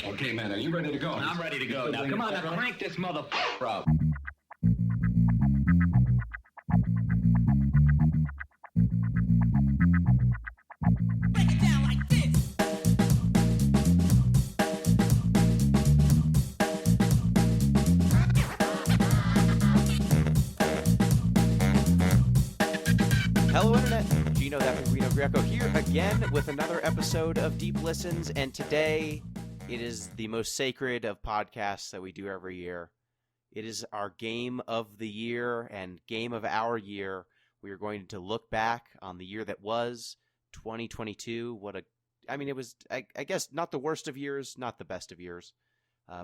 Okay, man, are you ready to go? I'm ready to go. Now, come on, now crank this motherfucker up. Break it down like this. Hello, Internet. Gino, that Reno Greco here again with another episode of Deep Listens, and today it is the most sacred of podcasts that we do every year. It is our game of the year and game of our year. We are going to look back on the year that was 2022. It was, I guess, not the worst of years, not the best of years,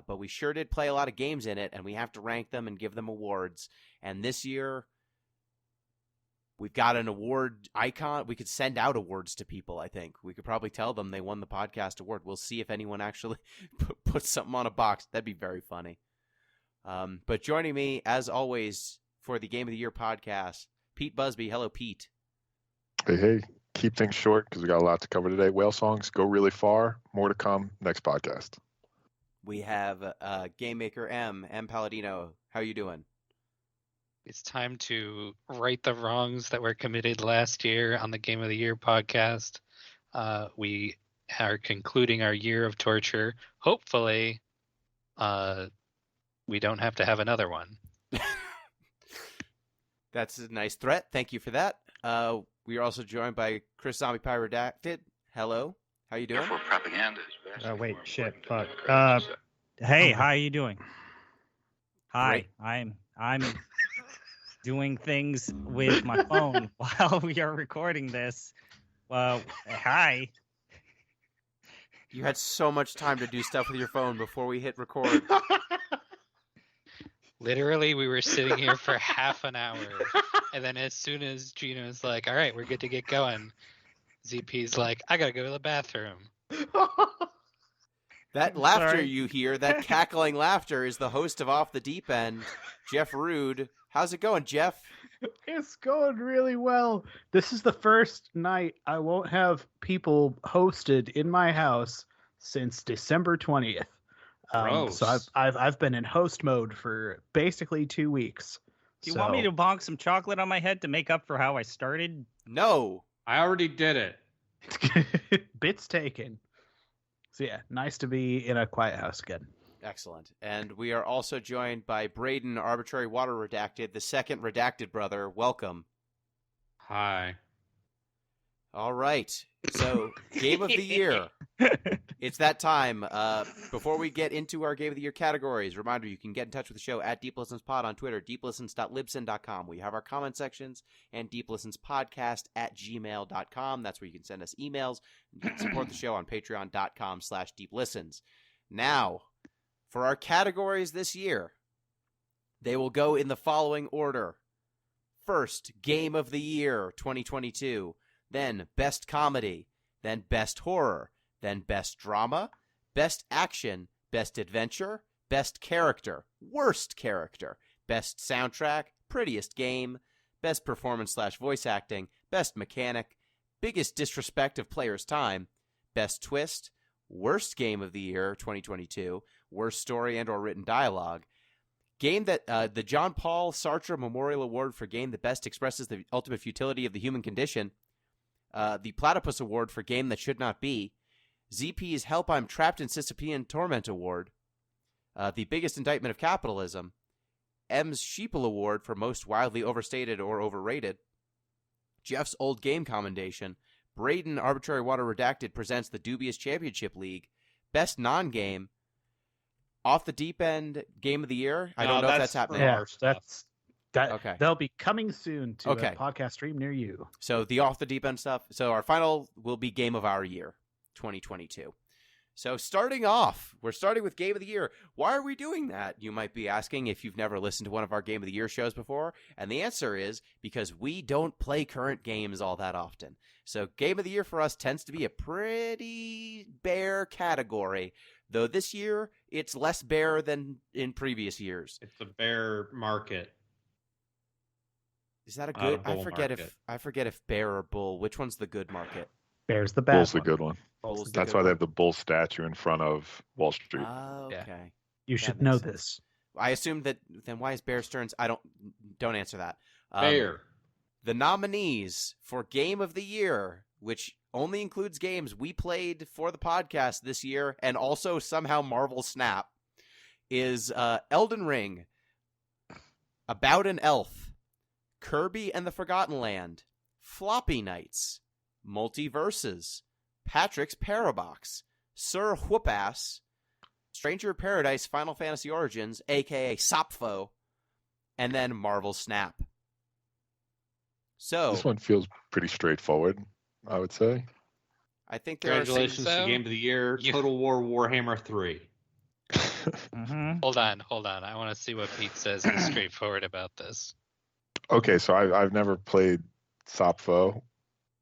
but we sure did play a lot of games in it, and we have to rank them and give them awards. And this year, we've got an award icon. We could send out awards to people, I think. We could probably tell them they won the podcast award. We'll see if anyone actually puts something on a box. That'd be very funny. But joining me, as always, for the Game of the Year podcast, Pete Busby. Hello, Pete. Hey. Keep things short because we got a lot to cover today. Whale songs go really far. More to come next podcast. We have Game Maker M Palladino. How you doing? It's time to right the wrongs that were committed last year on the Game of the Year podcast. We are concluding our year of torture. Hopefully, we don't have to have another one. That's a nice threat. Thank you for that. We are also joined by Chris ZombiePie Redacted. Hello. How you doing? Therefore, propaganda is best. Wait, shit, fuck. Right. Hey, how are you doing? Hi, Great. I'm doing things with my phone while we are recording this. Well, hi. You had so much time to do stuff with your phone before we hit record. Literally, we were sitting here for half an hour, and then as soon as Gino's like, all right, we're good to get going, ZP's like, I gotta go to the bathroom. That laughter you hear, that cackling laughter, is the host of Off the Deep End, Jeff Rude. How's it going, Jeff? It's going really well. This is the first night I won't have people hosted in my house since December 20th. So I've been in host mode for basically 2 weeks. Do you want me to bonk some chocolate on my head to make up for how I started? No. I already did it. Bits taken. So yeah, nice to be in a quiet house again. Excellent. And we are also joined by Braden, ArbitraryWater Redacted, the second Redacted brother. Welcome. Hi. All right. So, Game of the Year. It's that time. Before we get into our Game of the Year categories, reminder, you can get in touch with the show at DeepListensPod on Twitter, deeplistens.libsyn.com. We have our comment sections, and deeplistenspodcast@gmail.com. That's where you can send us emails. You can support the show on patreon.com/deeplistens. Now, for our categories this year, they will go in the following order. First, Game of the Year 2022. Then Best Comedy. Then Best Horror. Then Best Drama. Best Action. Best Adventure. Best Character. Worst Character. Best Soundtrack. Prettiest Game. Best Performance/Voice Acting. Best Mechanic. Biggest Disrespect of Player's Time. Best Twist. Worst Game of the Year 2022. Worst Story and/or Written Dialogue. Game that the John Paul Sartre Memorial Award for game that best expresses the ultimate futility of the human condition. The Platypus Award for game that should not be. ZP's Help I'm Trapped in Sysiphean Torment Award. The Biggest Indictment of Capitalism. M's Sheeple Award for most wildly overstated or overrated. Jeff's Old Game Commendation. Braden, ArbitraryWater Redacted presents the Dubious Championship League. Best Non-Game. Off the Deep End Game of the Year. I don't know if that's happening. Yeah, Okay. They'll be coming soon to Okay. a podcast stream near you. So the Off the Deep End stuff. So our final will be Game of Our Year 2022. So starting off, we're starting with Game of the Year. Why are we doing that? You might be asking if you've never listened to one of our Game of the Year shows before. And the answer is because we don't play current games all that often. So Game of the Year for us tends to be a pretty bare category. Though this year, it's less bare than in previous years. It's a bear market. Is that a good? Bull I forget market. if bear or bull. Which one's the good market? Bear's the bad Bull's the one. good one. Bull's the That's good why they one. have the bull statue in front of Wall Street. Okay. You That should makes know sense. this. I assumed that. Then why is Bear Stearns? Don't answer that. Bear. The nominees for Game of the Year, which only includes games we played for the podcast this year, and also somehow Marvel Snap, is Elden Ring, About an Elf, Kirby and the Forgotten Land, Floppy Nights, Multiverses, Patrick's Parabox, Sir Whoopass, Stranger of Paradise Final Fantasy Origins, aka Sopfo, and then Marvel Snap. So This one feels pretty straightforward, I would say. I think there are Congratulations so. to Game of the Year, You- Total War Warhammer 3. Mm-hmm. Hold on. I want to see what Pete says is straightforward about this. Okay, so I've never played Sopfo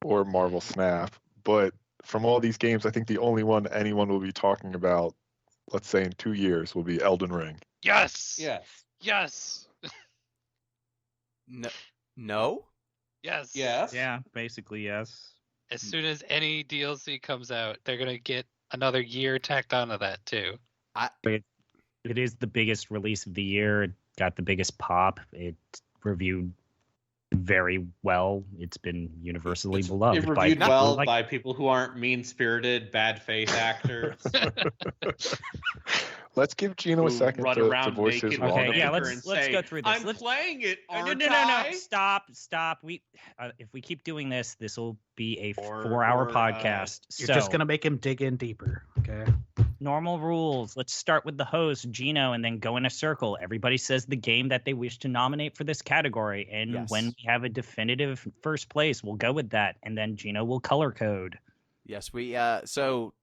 or Marvel Snap, but from all these games, I think the only one anyone will be talking about, let's say in 2 years, will be Elden Ring. Yes. Yes. Yes. no. Yes. Yes. Yeah, basically yes. As soon as any DLC comes out, they're gonna get another year tacked onto that too. It is the biggest release of the year. It got the biggest pop. It reviewed very well. It's been universally beloved. It by reviewed people well like- by people who aren't mean-spirited, bad faith actors. Let's give Gino a who second run to around voice his naked Okay, wrong. yeah, anchor let's and go say, through this. I'm Let's- playing it, No, aren't no, no, I? Stop. We, if we keep doing this, this will be a Or- 4-hour or, podcast. You're so, just gonna make him dig in deeper. Okay. normal rules. Let's start with the host, Gino, and then go in a circle. Everybody says the game that they wish to nominate for this category, and Yes. when we have a definitive first place, we'll go with that, and then Gino will color code. Yes, we. So,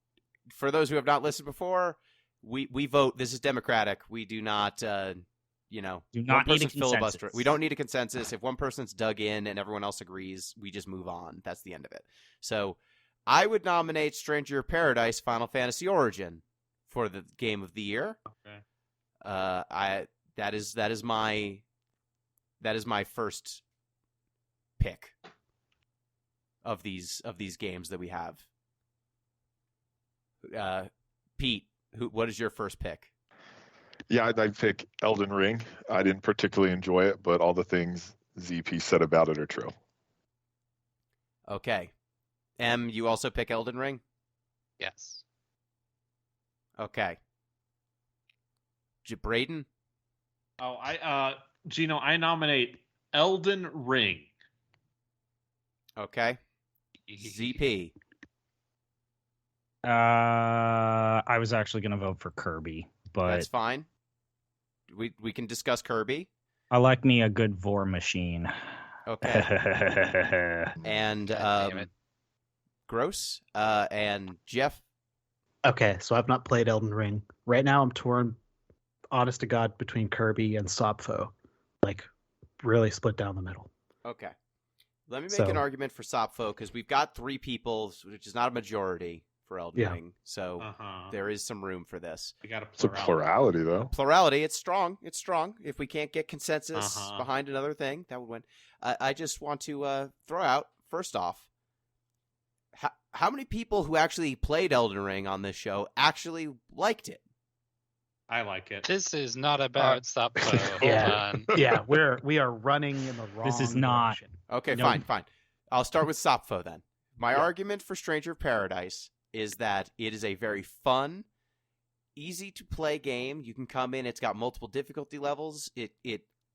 for those who have not listened before, we vote. This is democratic. We do not. Do one not need a person's filibuster. consensus. We don't need a consensus. If one person's dug in and everyone else agrees, we just move on. That's the end of it. So, I would nominate Stranger of Paradise Final Fantasy Origin for the Game of the Year. Okay. That is my first pick of these games that we have. Pete, what is your first pick? Yeah, I'd pick Elden Ring. I didn't particularly enjoy it, but all the things ZP said about it are true. Okay. M, you also pick Elden Ring? Yes. Okay. Braden? Oh, Gino, I nominate Elden Ring. Okay. ZP? I was actually going to vote for Kirby, but That's fine. We can discuss Kirby. I like me a good Vor machine. Okay. And God damn it. Gross and Jeff. Okay, so I've not played Elden Ring. Right now, I'm torn, honest to God, between Kirby and Sopfo. Like, really split down the middle. Okay. Let me make So- an argument for Sopfo because we've got 3 people, which is not a majority for Elden Yeah. Ring. So Uh-huh. there is some room for this. We got It's a plurality, though. Plurality, it's strong. It's strong. If we can't get consensus Uh-huh. behind another thing, that would win. I just want to throw out, first off, how many people who actually played Elden Ring on this show actually liked it? I like it. This is not about Sopfo. Hold Yeah. on. Yeah, we are running in the wrong This is not- direction. Okay, No. fine. I'll start with Sopfo then. My argument for Stranger of Paradise is that it is a very fun, easy to play game. You can come in, it's got multiple difficulty levels. It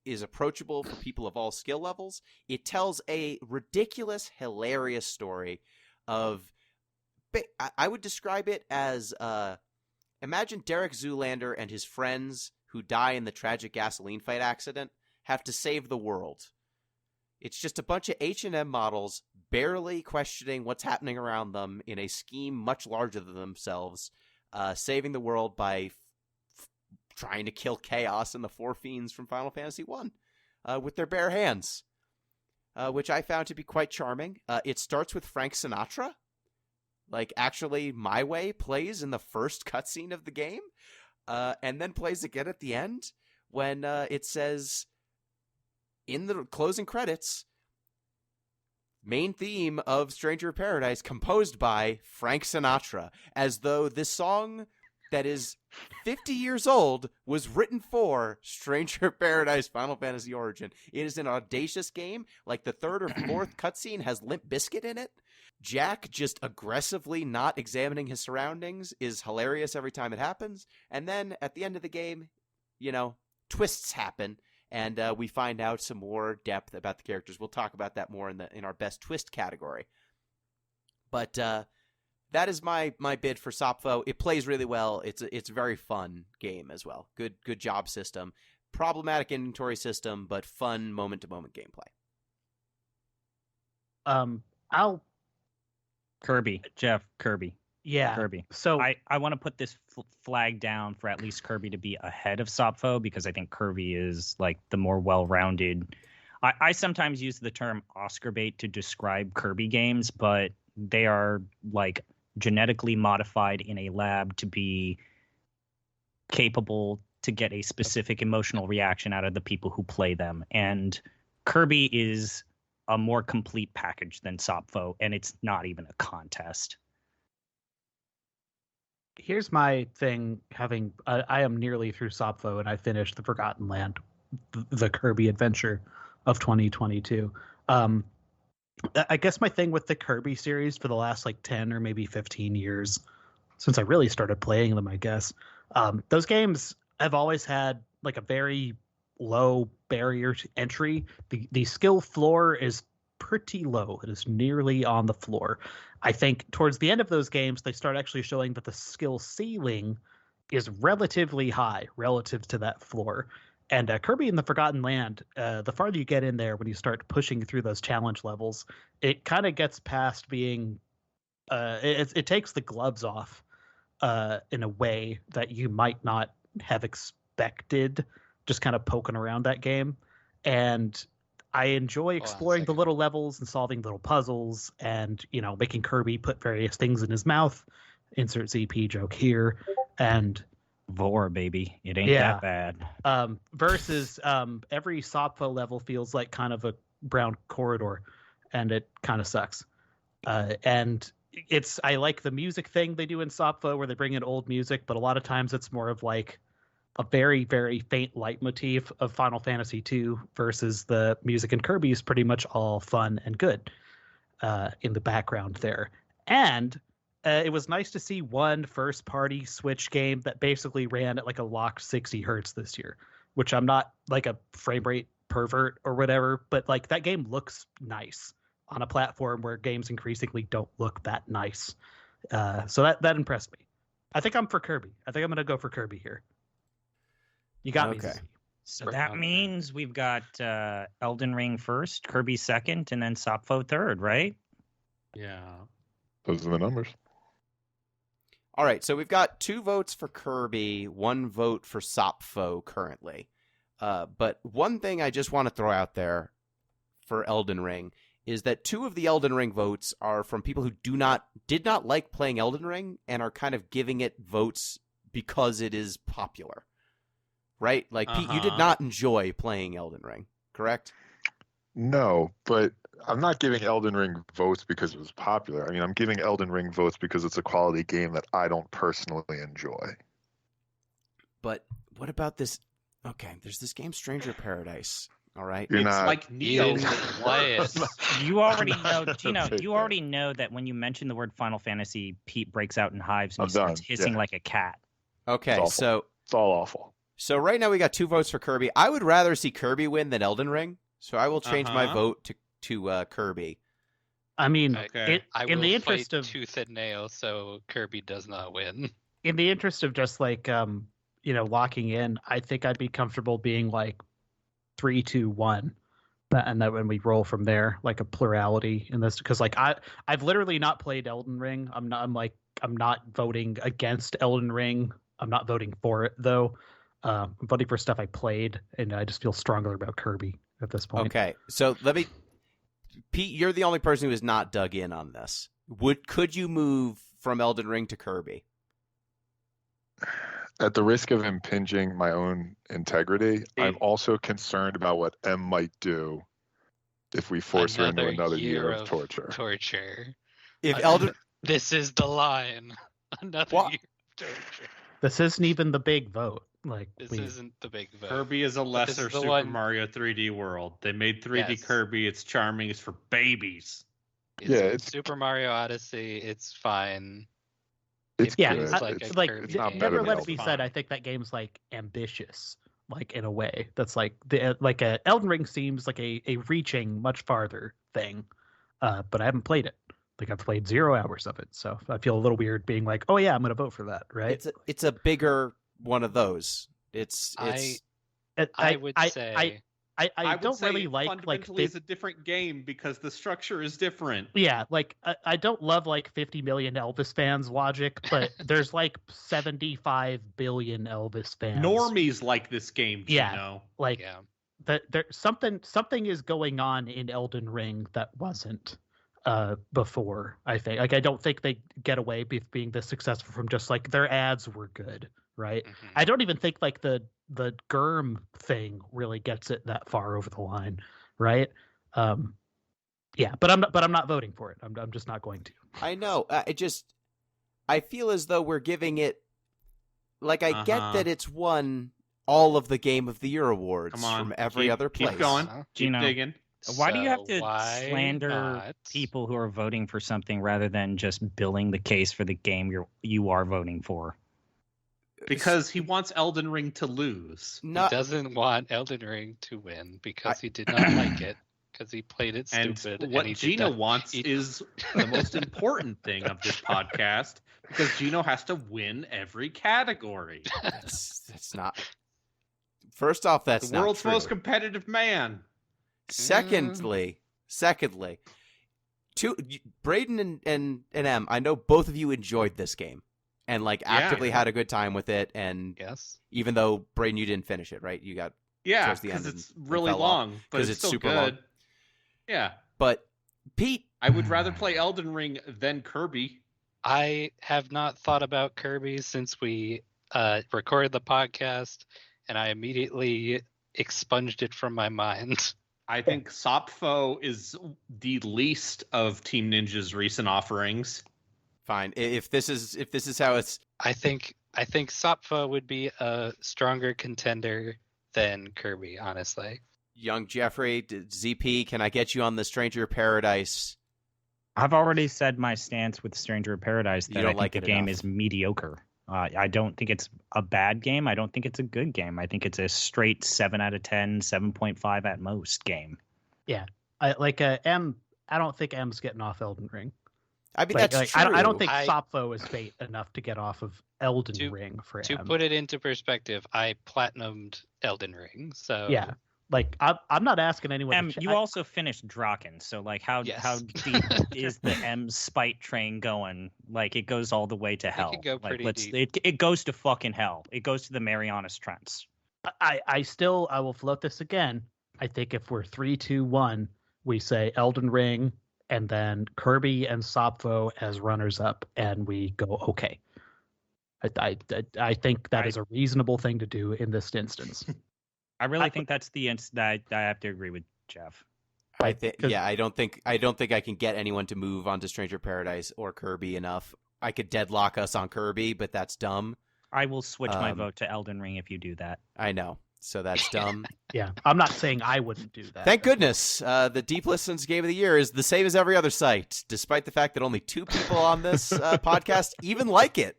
is approachable for people of all skill levels. It tells a ridiculous, hilarious story of, I would describe it as, imagine Derek Zoolander and his friends who die in the tragic gasoline fight accident have to save the world. It's just a bunch of H&M models barely questioning what's happening around them in a scheme much larger than themselves, saving the world by trying to kill Chaos and the 4 fiends from Final Fantasy I with their bare hands, which I found to be quite charming. It starts with Frank Sinatra. Like, actually, My Way plays in the first cutscene of the game, and then plays again at the end when it says, in the closing credits, main theme of Stranger in Paradise composed by Frank Sinatra, as though this song that is 50 years old was written for Stranger in Paradise Final Fantasy Origin. It is an audacious game. Like the third or fourth cutscene has Limp Bizkit in it. Jack just aggressively not examining his surroundings is hilarious every time it happens. And then at the end of the game, twists happen, and we find out some more depth about the characters. We'll talk about that more in our best twist category. But that is my bid for Sopfo. It plays really well. It's a very fun game as well. Good job system. Problematic inventory system, but fun moment-to-moment gameplay. Kirby. Jeff, Kirby. Yeah. Kirby. So I want to put this flag down for at least Kirby to be ahead of Sopfo, because I think Kirby is like the more well-rounded. I sometimes use the term Oscar bait to describe Kirby games, but they are like genetically modified in a lab to be capable to get a specific emotional reaction out of the people who play them. And Kirby is a more complete package than Sopfo, and it's not even a contest. Here's my thing. I am nearly through Sopfo, and I finished the Forgotten Land, the Kirby adventure of 2022. I guess my thing with the Kirby series for the last 10 or maybe 15 years, since I really started playing them, I guess, those games have always had a very low barrier to entry. The skill floor is pretty low. It is nearly on the floor. I think towards the end of those games, they start actually showing that the skill ceiling is relatively high relative to that floor. And Kirby in the Forgotten Land, the farther you get in there, when you start pushing through those challenge levels, it kind of gets past being it takes the gloves off in a way that you might not have expected, just kind of poking around that game. And I enjoy exploring the little levels and solving little puzzles and, making Kirby put various things in his mouth. Insert ZP joke here. And Vor, baby. It ain't that bad. Versus every Sopfo level feels like kind of a brown corridor, and it kind of sucks. And I like the music thing they do in Sopfo where they bring in old music, but a lot of times it's more of a very, very faint leitmotif of Final Fantasy II versus the music in Kirby is pretty much all fun and good in the background there. And it was nice to see one first-party Switch game that basically ran at a locked 60 hertz this year, which I'm not a frame rate pervert or whatever, but that game looks nice on a platform where games increasingly don't look that nice. So that impressed me. I think I'm for Kirby. I think I'm going to go for Kirby here. You got me. Okay. So that means we've got Elden Ring first, Kirby second, and then Sopfo third, right? Yeah. Those are the numbers. All right, so we've got 2 votes for Kirby, 1 vote for Sopfo currently. But one thing I just want to throw out there for Elden Ring is that 2 of the Elden Ring votes are from people who did not like playing Elden Ring and are kind of giving it votes because it is popular. Right? Pete, you did not enjoy playing Elden Ring, correct? No, but I'm not giving Elden Ring votes because it was popular. I mean, I'm giving Elden Ring votes because it's a quality game that I don't personally enjoy. But what about this? Okay, there's this game, Stranger in Paradise. All right, You're It's not- like Neo. You already know, Gino, you already know that when you mention the word Final Fantasy, Pete breaks out in hives and I'm he starts done, hissing yeah. like a cat. Okay, It's awful. so It's all awful. right now we got 2 votes for Kirby. I would rather see Kirby win than Elden Ring, so I will change my vote to Kirby. I mean, Okay. I in will the interest fight of tooth and nail so Kirby does not win. in the interest of just locking in, I think I'd be comfortable being 3, 2, 1, and that when we roll from there, a plurality in this, because I've literally not played Elden Ring. I'm not voting against Elden Ring. I'm not voting for it though. I'm voting for stuff I played, and I just feel stronger about Kirby at this point. Okay, so Pete, you're the only person who has not dug in on this. Could you move from Elden Ring to Kirby? At the risk of impinging my own integrity, I'm also concerned about what M might do if we force her into another year of torture. If Elden, this is the line. Another year of torture. This isn't even the big vote. Like This isn't the big vote. Kirby is a lesser the Super one- Mario 3D World. They made 3D Yes. Kirby. It's charming. It's for babies. It's Super Mario Odyssey. It's fine. It's yeah, good. like it's, a like Kirby it's not game. better never than let it be Elden said. Ring. I think that game's like ambitious, like in a way that's like the like a Elden Ring seems like a reaching much farther thing, but I haven't played it. Like I've played 0 hours of it, so I feel a little weird being like, oh yeah, I'm gonna vote for that, right? it's a bigger one of those. It's I would say I would don't say really like fundamentally it's a different game because the structure is different. yeah, like I don't love like 50 million Elvis fans logic, but there's like 75 billion Elvis fans. Normies like this game, Yeah. Gino. Like yeah. that there something is going on in Elden Ring that wasn't before. I think like I don't think they get away with being this successful from just like their ads were good, right? Mhm. I don't even think like the Germ thing really gets it that far over the line, right? Yeah, but I'm not voting for it. I'm just not going to. I know. I feel as though we're giving it. Like I get that it's won all of the Game of the Year awards Come on, from every other place. Keep going. Uh-huh. Keep Gino. digging. Why do you have So to why slander not? people who are voting for something rather than just billing the case for the game you are voting for? Because he wants Elden Ring to lose. He Not, doesn't want Elden Ring to win because he did not like it because he played it And stupid. what he did Gino not- wants he- is the most important thing of this podcast because Gino has to win every category. that's not. First off, that's The not world's true. most competitive man. Secondly, Braden and M, I know both of you enjoyed this game and like actively had a good time with it. And Yes. even though Braden, you didn't finish it, right? You got Yeah, towards the end because it's and really fell off. long, but 'Cause it's it's still super good. long. Yeah, But Pete, I would rather play Elden Ring than Kirby. I have not thought about Kirby since we recorded the podcast, and I immediately expunged it from my mind. I think Sopfo is the least of Team Ninja's recent offerings. fine. If this is how it's I think Sopfa would be a stronger contender than Kirby, honestly. young Jeffrey, ZP, can I get you on the Stranger of Paradise? I've already said my stance with Stranger of Paradise You that don't I think like the it game enough. is mediocre. I don't think it's a bad game. I don't think it's a good game. I think it's a straight 7 out of 10, 7.5 at most game. I don't think M's getting off Elden Ring. I mean, Like, that's I true. don't think I- Sopfo is bait enough to get off of Elden To- Ring for To M. put it into perspective, I platinumed Elden Ring, so Yeah, like I'm not asking anyone. M, to you also finished Draken, so like how Yes. deep is the M spite train going? Like it goes all the way to hell. could go Like pretty deep. it goes to fucking hell. It goes to the Marianas Trench. I will float this again. I think if we're 3-2-1, we say Elden Ring and then Kirby and Sopfo as runners up, and we go okay. I think that is a reasonable thing to do in this instance. I really think that's the that I have to agree with Jeff. I don't think I can get anyone to move onto Stranger of Paradise or Kirby enough. I could deadlock us on Kirby, but that's dumb. I will switch my Um, vote to Elden Ring if you do that. I know. So that's dumb. Yeah, I'm not saying I wouldn't do that. Thank goodness. The Deep Listens Game of the Year is the same as every other site, despite the fact that only 2 people on this podcast even like it.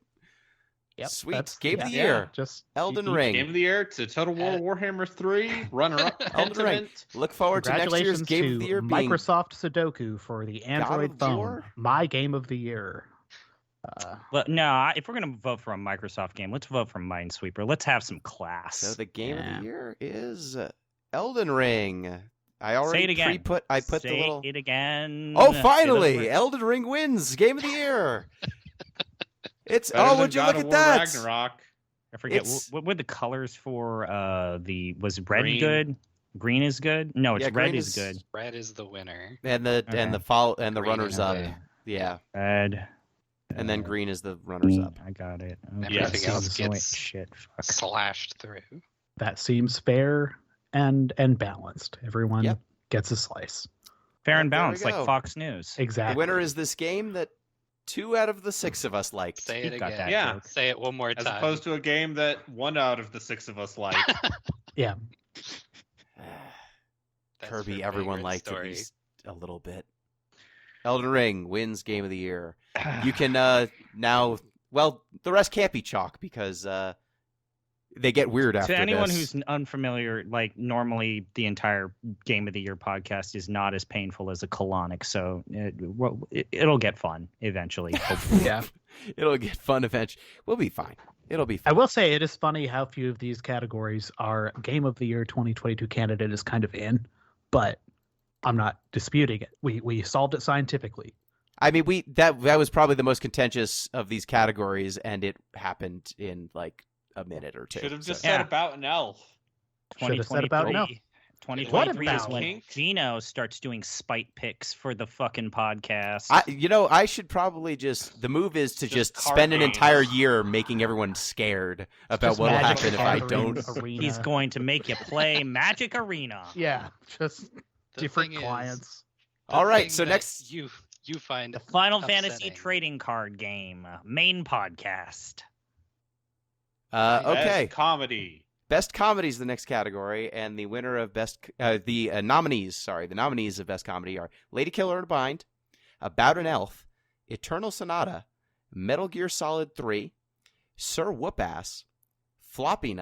Yep, Sweet. that's- Game of the yeah, Year. Just Elden you- Ring. Game of the Year to Total War Warhammer 3, runner-up Elden Ring. Pentiment. Look forward to next year's Congratulations Game to of the Year being Microsoft Sudoku for the Android of phone. War? My Game of the Year. Well, no, if we're gonna vote for a Microsoft game, let's vote for Minesweeper. Let's have some class. So the Game of Yeah. the Year is Elden Ring. I already Say it again. I put Say the little. it again. Oh, Say the finally! word. Elden Ring wins Game of the Year. It's Better than would you God look of at War that? Ragnarok. I forget It's- what were the colors for was red Green. good? Green is good? No, it's Yeah, red green is is- good. Red is the winner. And the Okay. and the Green runners is up. the- Yeah, Red. and then green is the runners up. I got it. Everything Yes. else Wait, gets shit. Fuck. slashed through. That seems fair and balanced. Everyone Yep. gets a slice. Fair and There we balanced, like go. Fox News. Exactly. The winner is this game that 2 out of the 6 of us liked. Say You've it got again. that Yeah. joke. Say it one more As time. opposed to a game that 1 out of the 6 of us liked. Yeah. That's Kirby, your everyone favorite liked at story. least a little bit. Elden Ring wins Game of the Year. You can now, well, the rest can't be chalk because they get weird after To anyone this. who's unfamiliar, like normally the entire Game of the Year podcast is not as painful as a colonic, so it'll get fun eventually. Hopefully. Yeah. It'll get fun eventually. We'll be fine. It'll be I fine. will say it is funny how few of these categories are Game of the Year 2022 candidate is kind of in, but I'm not disputing it. We solved it scientifically. I mean, that was probably the most contentious of these categories, and it happened in like a minute or two. Should have just so. said Yeah. about an elf. Should have said about no. 2023 is What when about- Gino starts doing spite picks for the fucking podcast. I should probably the move is to just card spend an games. entire year making everyone scared about Just what'll Magic happen if I Gathering don't. Arena. He's going to make you play Magic Arena. Yeah, just The different thing is, clients. the All right, thing so that next- you find The Final Fantasy upsetting. trading card game, main podcast. Okay. Best comedy. Best comedy is the next category, and the winner of the nominees of best comedy are Lady Killer in a Bind, About an Elf, Eternal Sonata, Metal Gear Solid 3, Sir Whoop-Ass, Floppy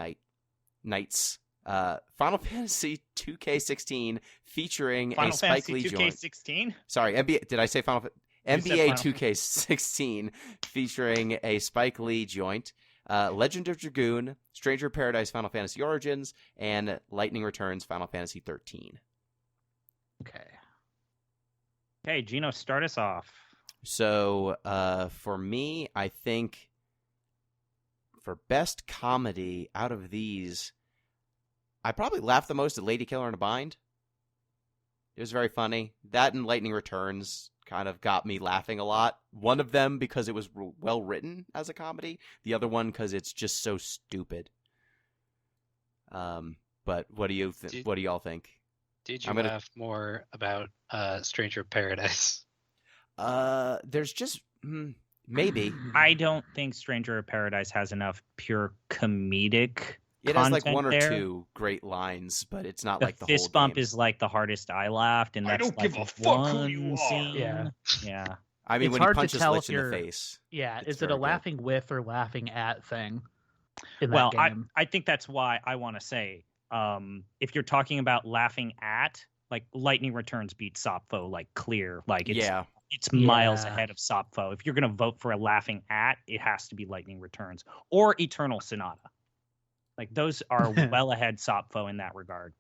Nights, Final Fantasy 2K16 featuring Final a Spike Fantasy Lee joint. 2K16. Sorry, NBA. Did I say Final? said NBA Final 2K16 featuring a Spike Lee joint. Legend of Dragoon, Stranger of Paradise, Final Fantasy Origins, and Lightning Returns, Final Fantasy 13. Okay. Okay, Gino, start us off. So, for me, I think for best comedy out of these, I probably laughed the most at Lady Killer in a Bind. It was very funny. That and Lightning Returns kind of got me laughing a lot. One of them because it was well written as a comedy. The other one because it's just so stupid. But what do you what do y'all think? Did you I'm gonna- laugh more about Stranger of Paradise? There's just maybe I don't think Stranger of Paradise has enough pure comedic. it has like content one or there. two great lines, but it's not The like the fist whole bump game. is like the hardest I laughed, and I that's don't like give a fuck who one you are. scene. Yeah. Yeah. I mean, It's when he hard to punches tell Lich if in the you're- face. Yeah, It's is it very a good. laughing with or laughing at thing? In that Well, game? I think that's why I want to say, if you're talking about laughing at, like Lightning Returns beats Sopfo, like clear, like it's miles Yeah. ahead of Sopfo. If you're gonna vote for a laughing at, it has to be Lightning Returns or Eternal Sonata. Like those are well ahead Sopfo in that regard.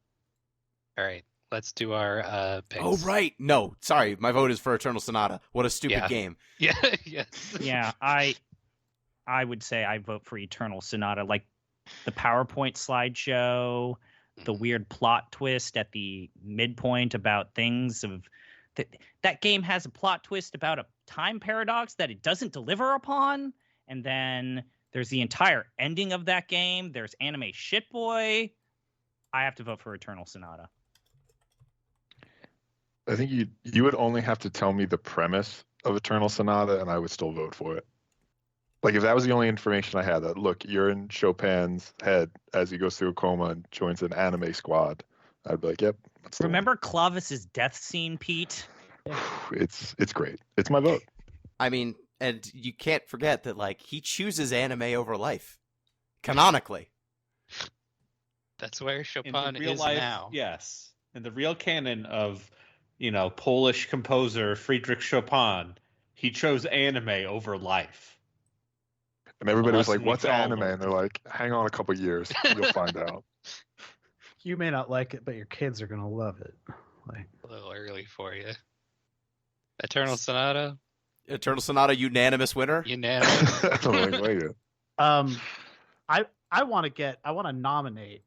All right, let's do our picks. Oh right, no, sorry, my vote is for Eternal Sonata. What a stupid Yeah. game. Yeah. Yes. Yeah, I would say I vote for Eternal Sonata. Like the PowerPoint slideshow, the weird plot twist at the midpoint about things of that game has a plot twist about a time paradox that it doesn't deliver upon, and then there's the entire ending of that game. There's anime shitboy. I have to vote for Eternal Sonata. I think you would only have to tell me the premise of Eternal Sonata, and I would still vote for it. Like if that was the only information I had, that look, you're in Chopin's head as he goes through a coma and joins an anime squad, I'd be like, yep. That's the one. Remember Clovis's death scene, Pete? It's great. It's my vote. I mean, and you can't forget that like he chooses anime over life, canonically. That's where In Chopin the real is life, now. yes. In the real canon of, Polish composer Friedrich Chopin, he chose anime over life. And everybody was Unless like, we what's follow anime? them. And they're like, hang on a couple years. You'll find out. You may not like it, but your kids are gonna love it. Like, A little early for you. Eternal Sonata, Eternal Sonata, unanimous winner. unanimous. I'm like, wait. I want to nominate,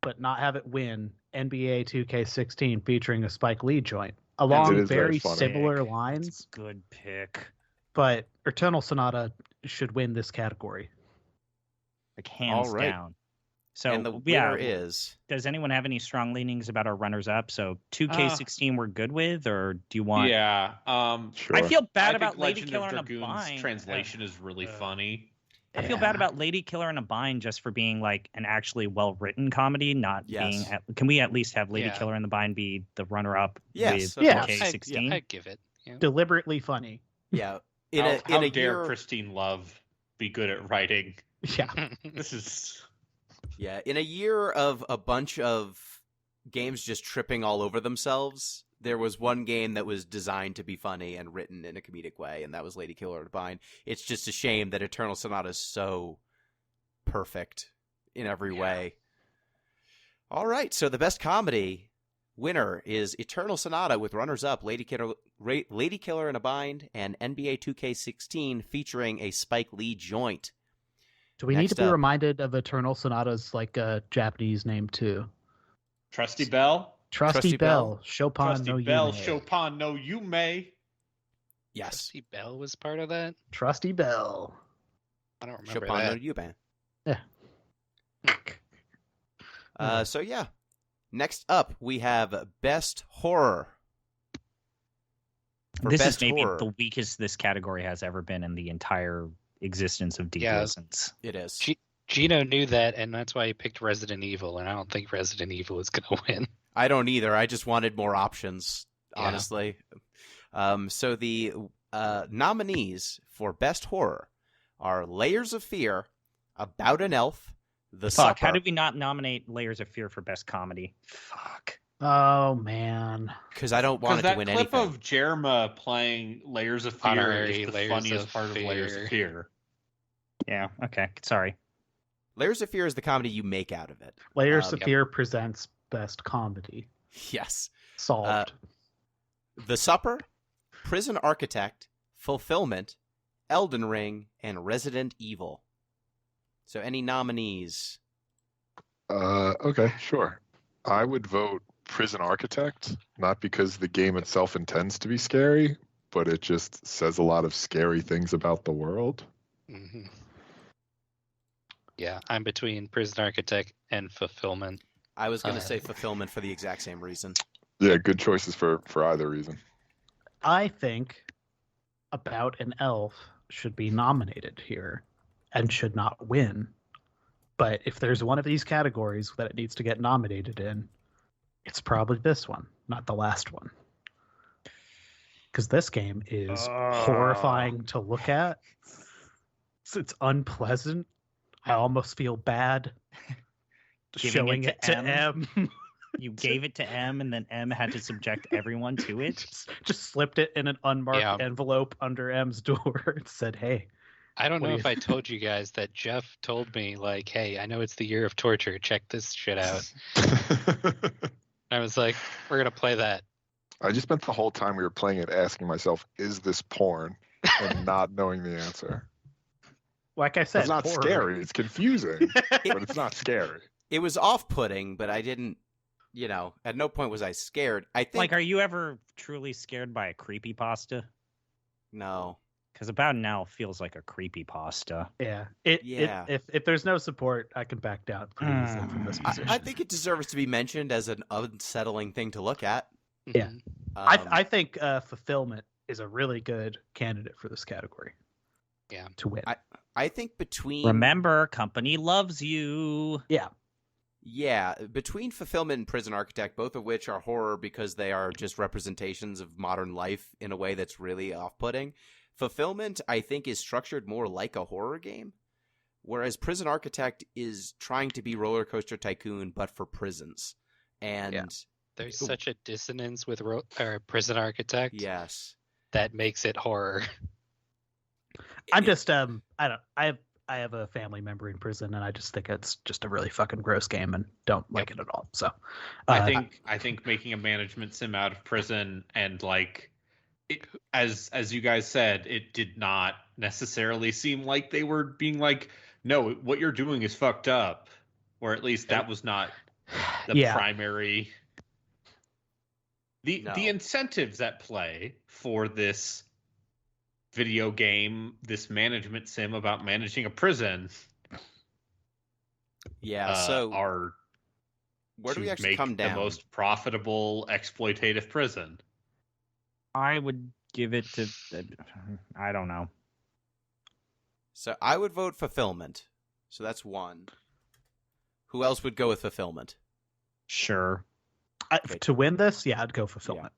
but not have it win NBA 2K16 featuring a Spike Lee joint It along is very very funny. similar It's lines. a good pick. But Eternal Sonata should win this category. Like hands All right. down. So and the winner is. Does anyone have any strong leanings about our runners up? So 2K16 we're good with, or do you want? Yeah. Sure. I feel bad I about think Lady Legend Killer of in a Dragoon's Bind. translation is really funny. I feel bad about Lady Killer in a Bind just for being like an actually well-written comedy, not being. Can we at least have Lady Killer in the Bind be the runner-up with 2K16? I'd give it. Yeah. Deliberately funny. Yeah. How dare Christine Love be good at writing? Yeah. This is. Yeah, in a year of a bunch of games just tripping all over themselves, there was one game that was designed to be funny and written in a comedic way, and that was Lady Killer in a Bind. It's just a shame that Eternal Sonata is so perfect in every way. All right, so the best comedy winner is Eternal Sonata with runners-up Lady Killer in a Bind and NBA 2K16 featuring a Spike Lee joint. Do we need to be reminded of Eternal Sonata's Japanese name too? Trusty Bell? Trusty Bell. Chopin Trusty no Bell, Yume. Chopin no Yume. Yes. Trusty Bell was part of that? Trusty Bell. I don't remember Chopin that. no Yume. Yeah. So yeah. Next up, we have Best Horror. This is maybe the weakest this category has ever been in the entire existence of Deep Listens. It is. Gino knew that, and that's why he picked Resident Evil, and I don't think Resident Evil is going to win. I don't either. I just wanted more options, honestly. So the nominees for Best Horror are Layers of Fear, About an Elf, The Supper. How did we not nominate Layers of Fear for Best Comedy? Fuck. Oh, man. Because I don't want it to win anything. That clip of Jerma playing Layers of Fear Honorary is the Layers funniest of part of Layers of Fear. Yeah, okay. Sorry. Layers of Fear is the comedy you make out of it. Layers of Fear presents Best Comedy. Yes. Solved. The Supper, Prison Architect, Fulfillment, Elden Ring, and Resident Evil. So any nominees? Okay, sure. I would vote Prison Architect, not because the game itself intends to be scary, but it just says a lot of scary things about the world. Mm-hmm. Yeah, I'm between Prison Architect and Fulfillment. I was going to say Fulfillment for the exact same reason. Yeah, good choices for either reason. I think About an Elf should be nominated here and should not win. But if there's one of these categories that it needs to get nominated in, it's probably this one, not the last one. Because this game is horrifying to look at. It's unpleasant. I almost feel bad showing it to M. You gave it to M, and then M had to subject everyone to it. Just slipped it in an unmarked envelope under M's door and said, "Hey." I don't know if I told you guys that Jeff told me, like, "Hey, I know it's the year of torture. Check this shit out." I was like, "We're gonna play that." I just spent the whole time we were playing it asking myself, "Is this porn?" and not knowing the answer. Like I said, it's not horror. scary. It's confusing, but it's not scary. It was off-putting, but I didn't, at no point was I scared. I think. Like, are you ever truly scared by a creepypasta? No. Because About an Elf feels like a creepypasta. Yeah. If there's no support, I can back down pretty easily from this position. I think it deserves to be mentioned as an unsettling thing to look at. Yeah. I think Fulfillment is a really good candidate for this category. Yeah. To win. I think between... Remember, company loves you. Yeah. Yeah, between Fulfillment and Prison Architect, both of which are horror because they are just representations of modern life in a way that's really off-putting. Fulfillment, I think, is structured more like a horror game, whereas Prison Architect is trying to be Roller Coaster Tycoon, but for prisons. And there's such a dissonance with Prison Architect. Yes. That makes it horror. I'm just I have a family member in prison, and I just think it's just a really fucking gross game, and don't like it at all. So, I think making a management sim out of prison and as you guys said, it did not necessarily seem like they were being like, no, what you're doing is fucked up, or at least that was not the primary. The incentives at play for this video game, this management sim about managing a prison, Yeah. So are where do to we actually make come down? the most profitable exploitative prison. I would give it to. I don't know. So I would vote fulfillment. So that's one. Who else would go with fulfillment? Sure. To win this, yeah, I'd go fulfillment.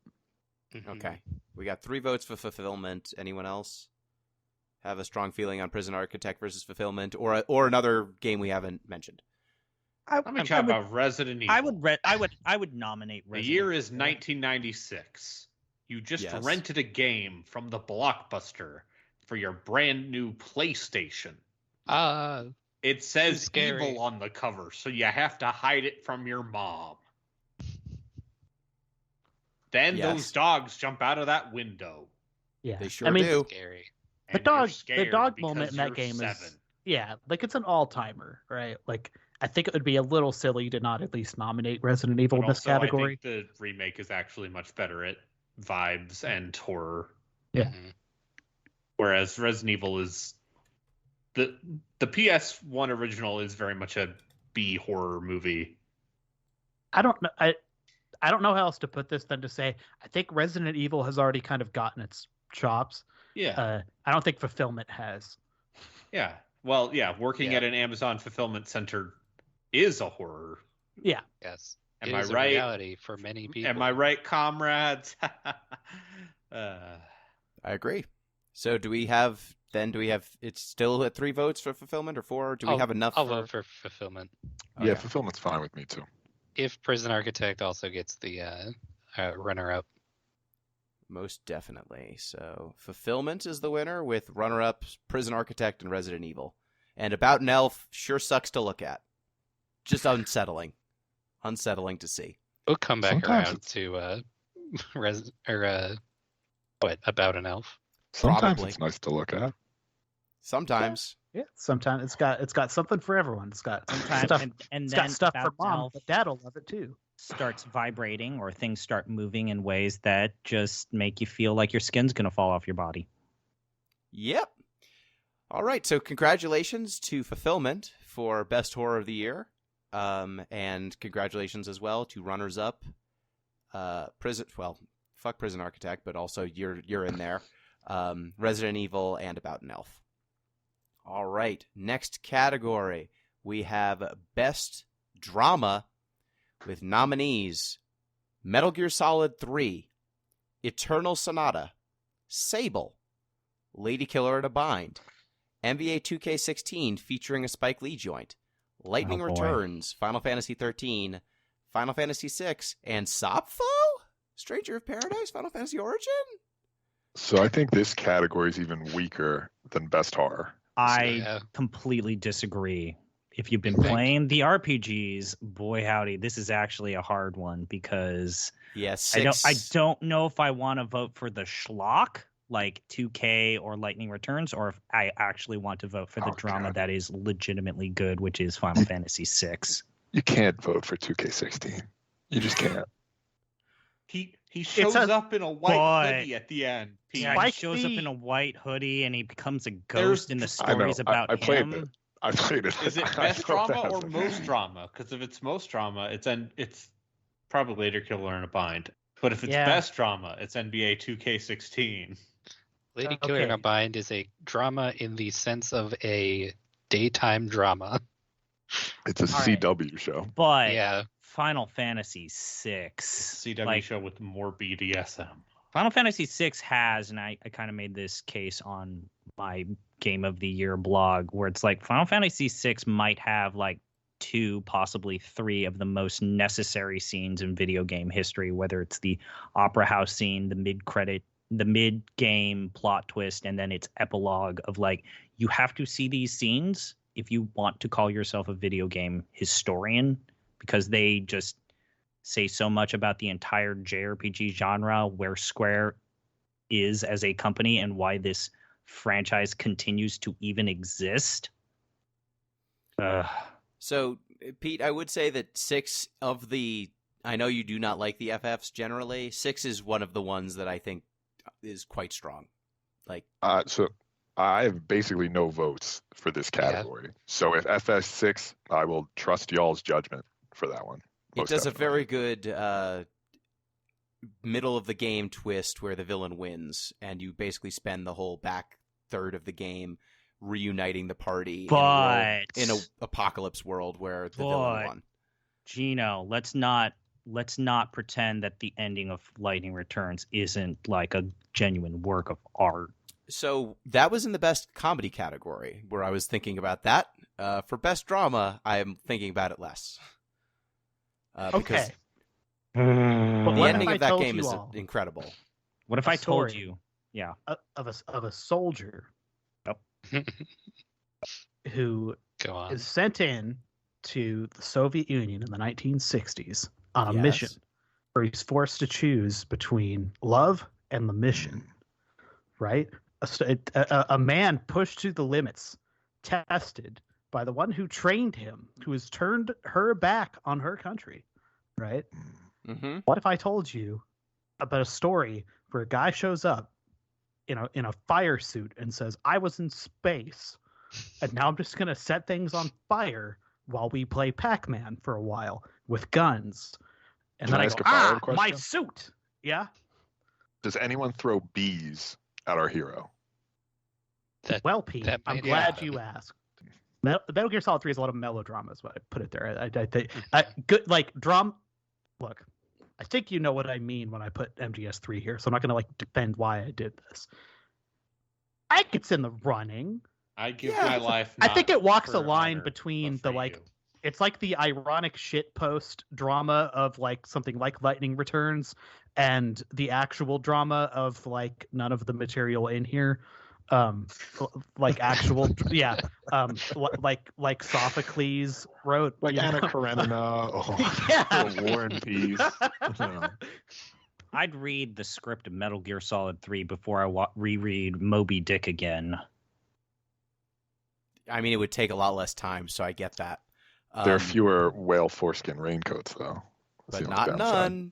Okay. We got 3 votes for fulfillment. Anyone else have a strong feeling on Prison Architect versus fulfillment, or another game we haven't mentioned? Let me chat about Resident Evil. I would nominate The Resident year is Evil. 1996. You just Yes. rented a game from the Blockbuster for your brand new PlayStation. It says scary. evil on the cover, so you have to hide it from your mom. Then Yes. those dogs jump out of that window. Yeah, They sure I mean, do. Scary. And The you're dog scared moment because in that you're game 7. is like it's an all timer, right? Like I think it would be a little silly to not at least nominate Resident Evil But in this also, category. I think the remake is actually much better at vibes and horror. Yeah. Whereas Resident Evil is the PS1 original is very much a B horror movie. I don't know. I don't know how else to put this than to say I think Resident Evil has already kind of gotten its chops. Yeah. I don't think fulfillment has. Yeah. Well, yeah, working at an Amazon fulfillment center is a horror. Yeah. Yes. Am It I is a right? reality for many people. Am I right, comrades? I agree. So do we have it's still at 3 votes for fulfillment or 4? Do we have enough? I'll vote for fulfillment. Yeah, Okay. fulfillment's fine with me too. If Prison Architect also gets the runner-up. Most definitely. So fulfillment is the winner with runner-ups Prison Architect and Resident Evil. And About an Elf sure sucks to look at. Just unsettling. Unsettling to see. We'll come back Sometimes around to About an Elf. Sometimes Probably. it's nice to look at. Sometimes. Yeah. Sometimes it's got something for everyone. It's got Sometimes, stuff. and It's then got stuff for About mom, Elf but dad'll love it too. starts vibrating, or things start moving in ways that just make you feel like your skin's gonna fall off your body. Yep. All right. So congratulations to Fulfillment for Best Horror of the Year. And congratulations as well to runners-up fuck Prison Architect, but also you're in there. Resident Evil and About an Elf. All right. Next category, we have Best Drama with nominees Metal Gear Solid 3, Eternal Sonata, Sable, Lady Killer in a Bind, NBA 2K16 featuring a Spike Lee joint, Lightning Oh, boy. Returns, Final Fantasy 13, Final Fantasy 6, and Sapphire? Stranger of Paradise, Final Fantasy Origin? So I think this category is even weaker than best horror. I completely disagree. If you've been You think? playing the RPGs, boy howdy, this is actually a hard one because Yes, I don't know if I want to vote for the schlock like 2K or Lightning Returns, or if I actually want to vote for the drama God. that is legitimately good, which is Final Fantasy VI. You can't vote for 2K16. You just can't. He shows up in a white hoodie at the end. Pete. Yeah, he Spike shows up Lee. in a white hoodie and he becomes a There's- ghost in the I know. stories about I played him. it. I played it. Is it I best thought drama that or was- most drama? Because if it's most drama, it's probably Later Killer in a Bind. But if it's Yeah. best drama, it's NBA 2K16. Lady Killer in a Okay. Bind is a drama in the sense of a daytime drama. It's a All right. CW show. But Yeah. Final Fantasy VI, CW like, show with more BDSM. Final Fantasy VI has, and I kind of made this case on my Game of the Year blog, where it's like Final Fantasy VI might have like 2, possibly 3 of the most necessary scenes in video game history, whether it's the opera house scene, the mid-game plot twist, and then its epilogue of like, you have to see these scenes if you want to call yourself a video game historian, because they just say so much about the entire JRPG genre, where Square is as a company and why this continues to even exist. So, Pete, I would say that 6 of the... I know you do not like the FFs generally. 6 is one of the ones that I think is quite strong. Like, So I have basically no votes for this category. So if FS6, I will trust y'all's judgment for that one. It does a very good middle of the game twist where the villain wins, and you basically spend the whole back third of the game reuniting the party in an apocalypse world where the villain won. Gino, let's not pretend that the ending of Lightning Returns isn't like a genuine work of art. So that was in the best comedy category where I was thinking about that. For best drama, I am thinking about it less. Because the ending of that game is incredible. What if I told you? Yeah, of a soldier who is sent in to the Soviet Union in the 1960s on a mission where he's forced to choose between love and the mission, right? A man pushed to the limits, tested by the one who trained him, who has turned her back on her country, right? Mm-hmm. What if I told you about a story where a guy shows up in a fire suit and says, "I was in space, and now I'm just gonna set things on fire while we play Pac-Man for a while with guns," and then I go, my suit, yeah. Does anyone throw bees at our hero? Well, Pete, I'm glad you asked. Metal Gear Solid 3 is a lot of melodrama, is what I put it there. I think good, like drama. Look, I think you know what I mean when I put MGS3 here, so I'm not going to defend why I did this. I think it's in the running. I give my life. I think it walks a line between it's like the ironic shit post drama of something like Lightning Returns and the actual drama of none of the material in here. Like Sophocles wrote, Anna Karenina or War and Peace. I'd read the script of Metal Gear Solid 3 before I reread Moby Dick again. I mean, it would take a lot less time, so I get that. There are fewer whale foreskin raincoats, though. But not none.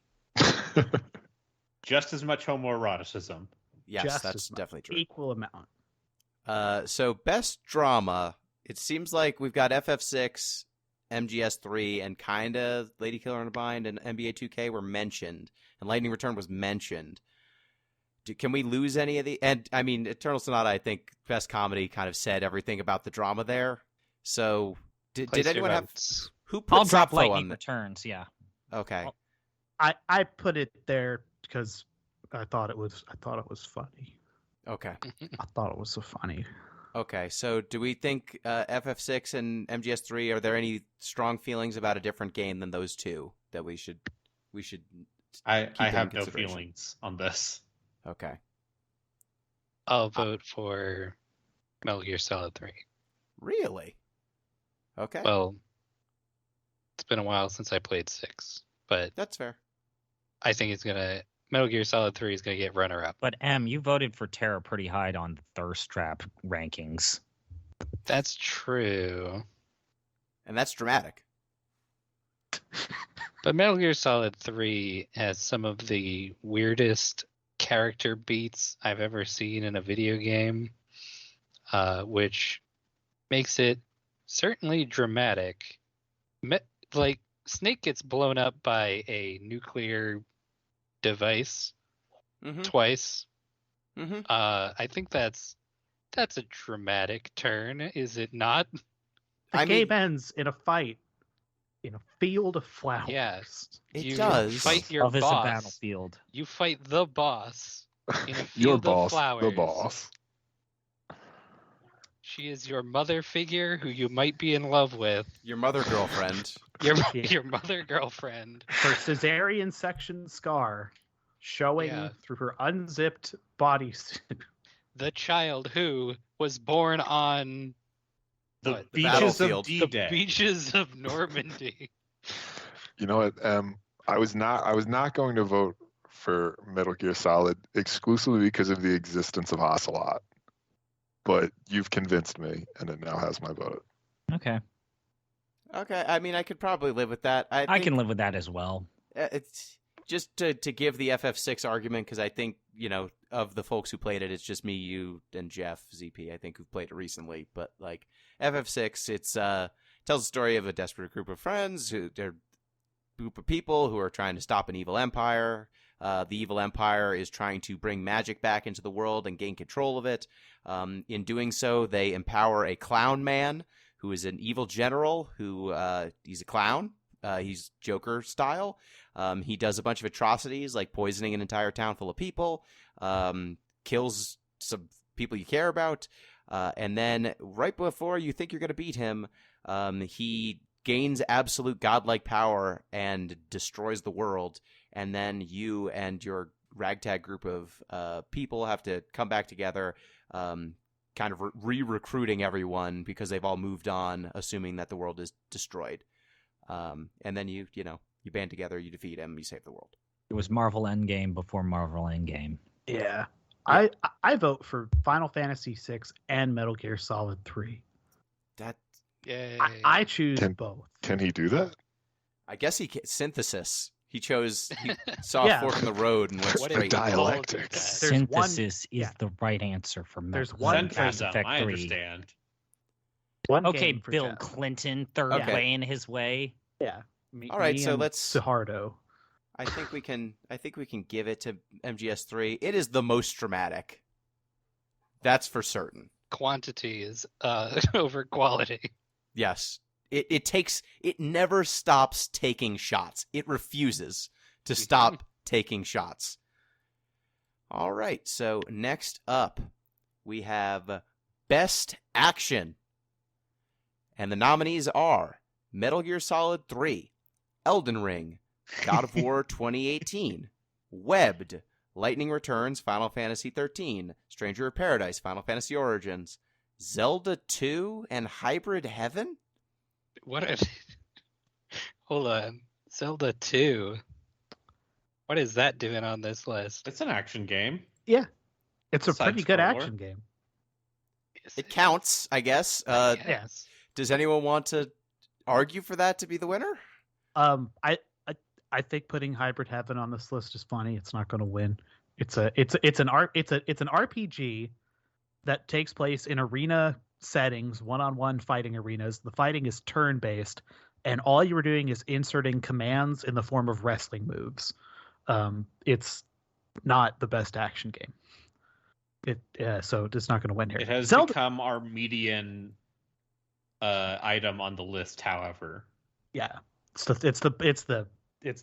Just as much homoeroticism. Yes, that's definitely true. Equal amount. So best drama, it seems like we've got FF6, MGS3, and kinda Lady Killer in a Bind and NBA 2K were mentioned, and Lightning Return was mentioned. Can we lose any of the? And I mean, Eternal Sonata, I think best comedy kind of said everything about the drama there. So did anyone have? Who put I'll drop Sappho Lightning on Returns. Yeah. Okay. I put it there because I thought it was funny. Okay. I thought it was so funny. Okay, so do we think FF6 and MGS3, are there any strong feelings about a different game than those two that we should? I have no feelings on this. Okay. I'll vote for Metal Gear Solid 3. Really? Okay. Well, it's been a while since I played 6, but that's fair. I think Metal Gear Solid 3 is going to get runner-up. But you voted for Terra pretty high on the Thirst Trap rankings. That's true. And that's dramatic. But Metal Gear Solid 3 has some of the weirdest character beats I've ever seen in a video game, which makes it certainly dramatic. Snake gets blown up by a nuclear device twice. Mm-hmm. I think that's a dramatic turn, is it not? The game ends in a fight in a field of flowers. Yes, it does. Fight your Love is a boss. battlefield. You fight the boss in a Your field boss, of flowers. the boss. She is your mother figure who you might be in love with. Your mother girlfriend. Your mother girlfriend. Her cesarean section scar showing through her unzipped bodysuit. The child who was born on the beaches of D-Day. The beaches of Normandy. You know what? I was not going to vote for Metal Gear Solid exclusively because of the existence of Ocelot, but you've convinced me, and it now has my vote. Okay. Okay, I mean, I could probably live with that. I can live with that as well. It's just to give the FF6 argument, because I think of the folks who played it, it's just me, you, and Jeff ZP, I think, who've played it recently. But like FF6, it's tells the story of a desperate group of friends they're a group of people who are trying to stop an evil empire. The evil empire is trying to bring magic back into the world and gain control of it. In doing so, they empower a clown man who is an evil general who he's a clown. He's Joker style. He does a bunch of atrocities like poisoning an entire town full of people, kills some people you care about, and then right before you think you're going to beat him, he gains absolute godlike power and destroys the world. And then you and your ragtag group of people have to come back together, kind of re-recruiting everyone because they've all moved on, assuming that the world is destroyed. And then you band together, you defeat him, you save the world. It was Marvel Endgame before Marvel Endgame. Yeah. I vote for Final Fantasy VI and Metal Gear Solid 3. Yay. I choose both. Can he do that? I guess he synthesis. He saw a fork in the road and went straight. Dialectic. Synthesis is the right answer for Metal There's one Mass Effect 3. I understand. Okay, Bill Clinton, third way in his way. Yeah. All right, so let's Suharto. I think we can give it to MGS3. It is the most dramatic. That's for certain. Quantity is over quality. Yes. It never stops taking shots. It refuses to stop taking shots. All right, so next up, we have Best Action. And the nominees are Metal Gear Solid 3, Elden Ring, God of War 2018, Webbed, Lightning Returns, Final Fantasy 13, Stranger of Paradise, Final Fantasy Origins, Zelda 2, and Hybrid Heaven? Hold on. Zelda 2. What is that doing on this list? It's an action game. Yeah. It's a Side pretty good scroller. action game. It counts, I guess. Yes. Does anyone want to argue for that to be the winner? I think putting Hybrid Heaven on this list is funny. It's not going to win. It's an RPG that takes place in arena settings, one-on-one fighting arenas. The fighting is turn-based, and all you were doing is inserting commands in the form of wrestling moves. It's not the best action game. So it's not going to win here. It has Zelda... become our median item on the list. However, yeah, it's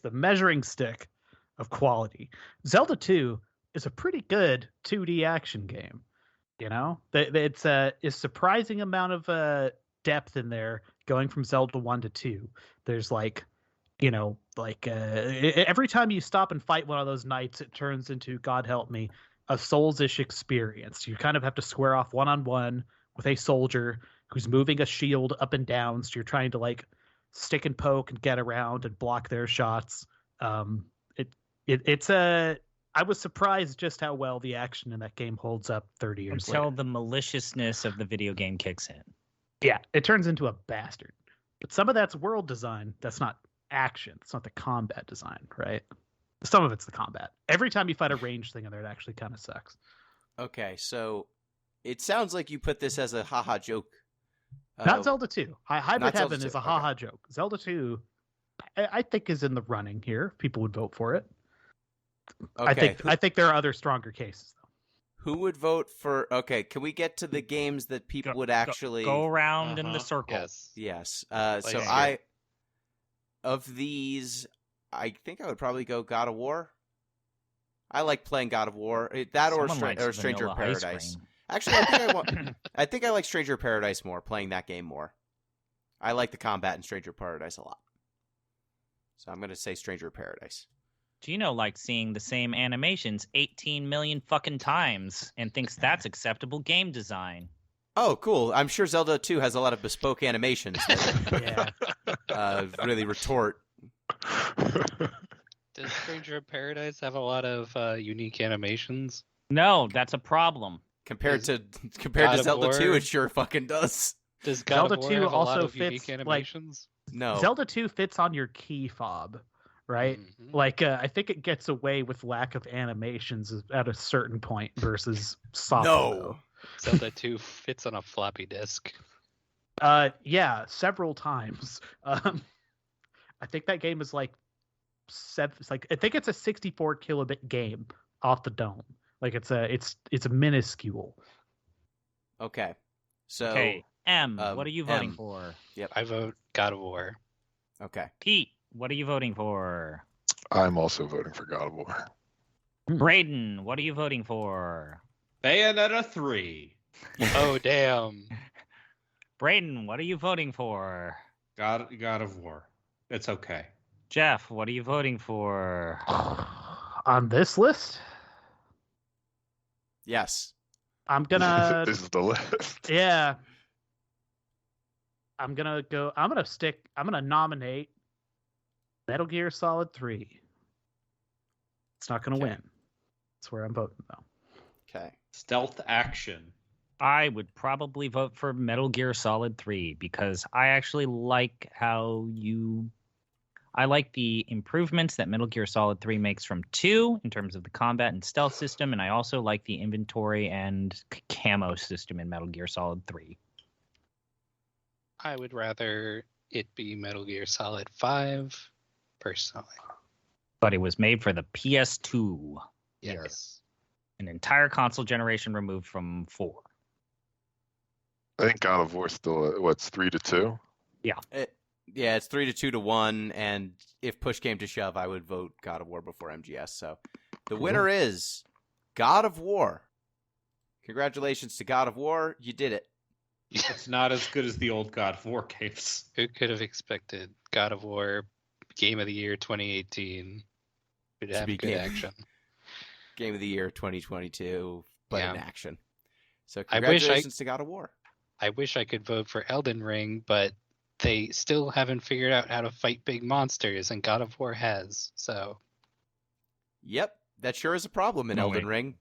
the measuring stick of quality. Zelda 2 is a pretty good 2D action game. You know, it's a surprising amount of depth in there, going from Zelda 1 to 2. There's every time you stop and fight one of those knights, it turns into, God help me, a Souls-ish experience. You kind of have to square off one-on-one with a soldier who's moving a shield up and down, so you're trying to stick and poke and get around and block their shots. I was surprised just how well the action in that game holds up 30 years Until later. the maliciousness of the video game kicks in. Yeah, it turns into a bastard. But some of that's world design. That's not action. It's not the combat design, right? Some of it's the combat. Every time you fight a ranged thing in there, it actually kind of sucks. Okay, so it sounds like you put this as a haha joke. Not Zelda 2. Hybrid Heaven Zelda is 2. a haha joke. Zelda 2, I think, is in the running here. People would vote for it. Okay. I think there are other stronger cases, though. Who would vote for? Okay, can we get to the games that people would actually go around in the circle? Yes. Yes. Of these, I think I would probably go God of War. I like playing God of War. That or Stranger of Paradise. Actually, I think I like Stranger of Paradise more. Playing that game more. I like the combat in Stranger of Paradise a lot. So I'm going to say Stranger of Paradise. Gino likes seeing the same animations 18 million fucking times and thinks that's acceptable game design. Oh, cool. I'm sure Zelda 2 has a lot of bespoke animations that really retort. Does Stranger of Paradise have a lot of unique animations? No, that's a problem. Compared to God of Zelda War? 2, it sure fucking does. Does God Zelda of War 2 have a lot also of unique fits, animations? No. Zelda 2 fits on your key fob, right? Mhm. Like I think it gets away with lack of animations at a certain point versus Soft No. Zelda 2 fits on a floppy disk. Yeah, several times. I think that game is like I think it's a 64 kilobit game off the dome. Like it's a minuscule. Okay. So Okay, what are you voting M. for? Yep. I vote God of War. Okay. Pete, what are you voting for? I'm also voting for God of War. Braden, what are you voting for? Bayonetta 3. Oh, damn. Braden, what are you voting for? God of War. It's okay. Jeff, what are you voting for? On this list, Yes. I'm gonna This is the list. yeah. I'm gonna nominate Metal Gear Solid 3. It's not gonna Okay. win. That's where I'm voting though. Okay. Stealth action. I would probably vote for Metal Gear Solid 3 because I actually like I like the improvements that Metal Gear Solid 3 makes from 2 in terms of the combat and stealth system, and I also like the inventory and camo system in Metal Gear Solid 3. I would rather it be Metal Gear Solid 5, personally. But it was made for the PS2. Yes. An entire console generation removed from 4. I think God of War still what's 3-2. Yeah, it's 3-2 to 1, and if push came to shove, I would vote God of War before MGS. So the winner is God of War. Congratulations to God of War. You did it. It's not as good as the old God of War games. Who could have expected God of War Game of the Year 2018 would To have be good game- action? Game of the Year 2022, but in Yeah. action. So I wish congratulations to God of War. I wish I could vote for Elden Ring, but they still haven't figured out how to fight big monsters, and God of War has. So Yep, that sure is a problem in No Elden way. Ring.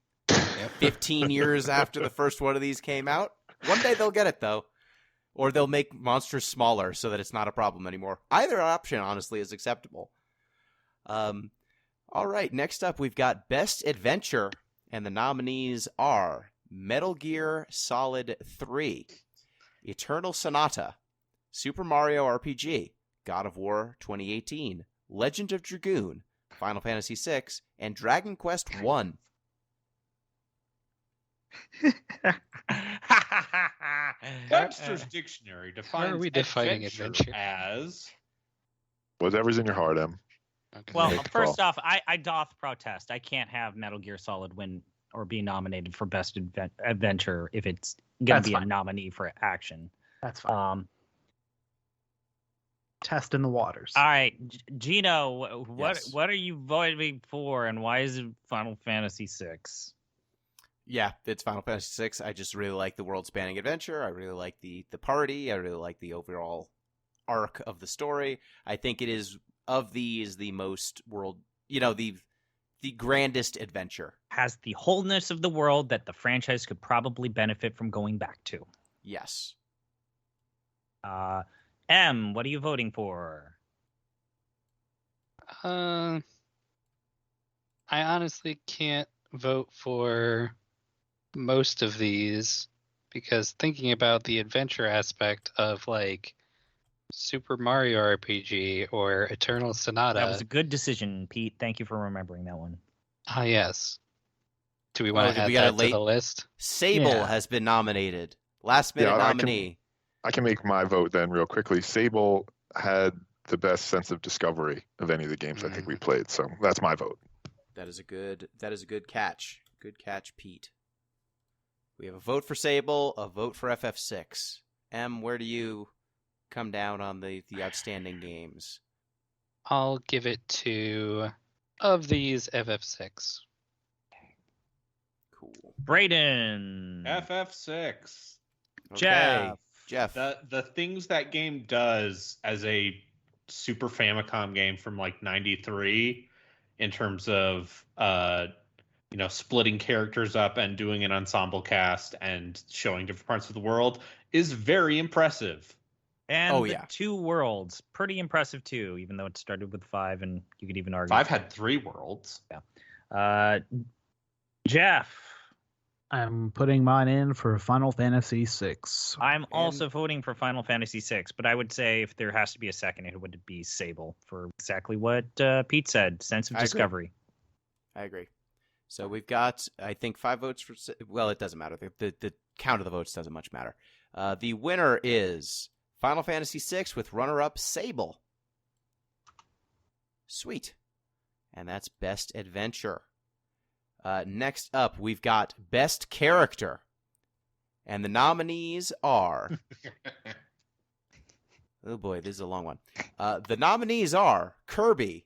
15 years after the first one of these came out. One day they'll get it, though. Or they'll make monsters smaller so that it's not a problem anymore. Either option, honestly, is acceptable. All right, next up we've got Best Adventure, and the nominees are Metal Gear Solid 3, Eternal Sonata, Super Mario RPG, God of War 2018, Legend of Dragoon, Final Fantasy VI, and Dragon Quest 1. Webster's Dictionary defines we defining adventure adventure? as Whatever's in your heart, Em. okay. Well, Make the first call. off, I doth protest. I can't have Metal Gear Solid win or be nominated for Best Adventure if it's going That's to be fine. a nominee for action. That's fine. Testing the waters. All right, Gino, Yes. what are you voting for, and why is it Final Fantasy VI? Yeah, it's Final Fantasy VI. I just really like the world-spanning adventure. I really like the party. I really like the overall arc of the story. I think it is, of these, the most the grandest adventure. Has the wholeness of the world that the franchise could probably benefit from going back to. Yes. M, what are you voting for? I honestly can't vote for most of these because thinking about the adventure aspect of like Super Mario RPG or Eternal Sonata. That was a good decision, Pete. Thank you for remembering that one. Ah, yes. Do we want did to add we get a that to the late- list? Sable Yeah. has been nominated. Last minute Yeah, nominee. I can make my vote then real quickly. Sable had the best sense of discovery of any of the games I think we played, so that's my vote. That is a good catch. Good catch, Pete. We have a vote for Sable, a vote for FF6. M, where do you come down on the outstanding games? I'll give it to, of these, FF6. Cool. Braden. FF6. Jeff. Okay, Jeff. The things that game does as a Super Famicom game from like 93 in terms of splitting characters up and doing an ensemble cast and showing different parts of the world is very impressive. And the 2 worlds, pretty impressive too, even though it started with 5, and you could even argue 5 had 3 worlds. Yeah. Jeff. I'm putting mine in for Final Fantasy VI. I'm also voting for Final Fantasy VI, but I would say if there has to be a second, it would be Sable for exactly what Pete said, sense of discovery. I agree. So we've got, I think, 5 votes for... Well, it doesn't matter. The count of the votes doesn't much matter. The winner is Final Fantasy VI with runner-up Sable. Sweet. And that's Best Adventure. Next up, we've got Best Character. And the nominees are... Oh boy, this is a long one. The nominees are Kirby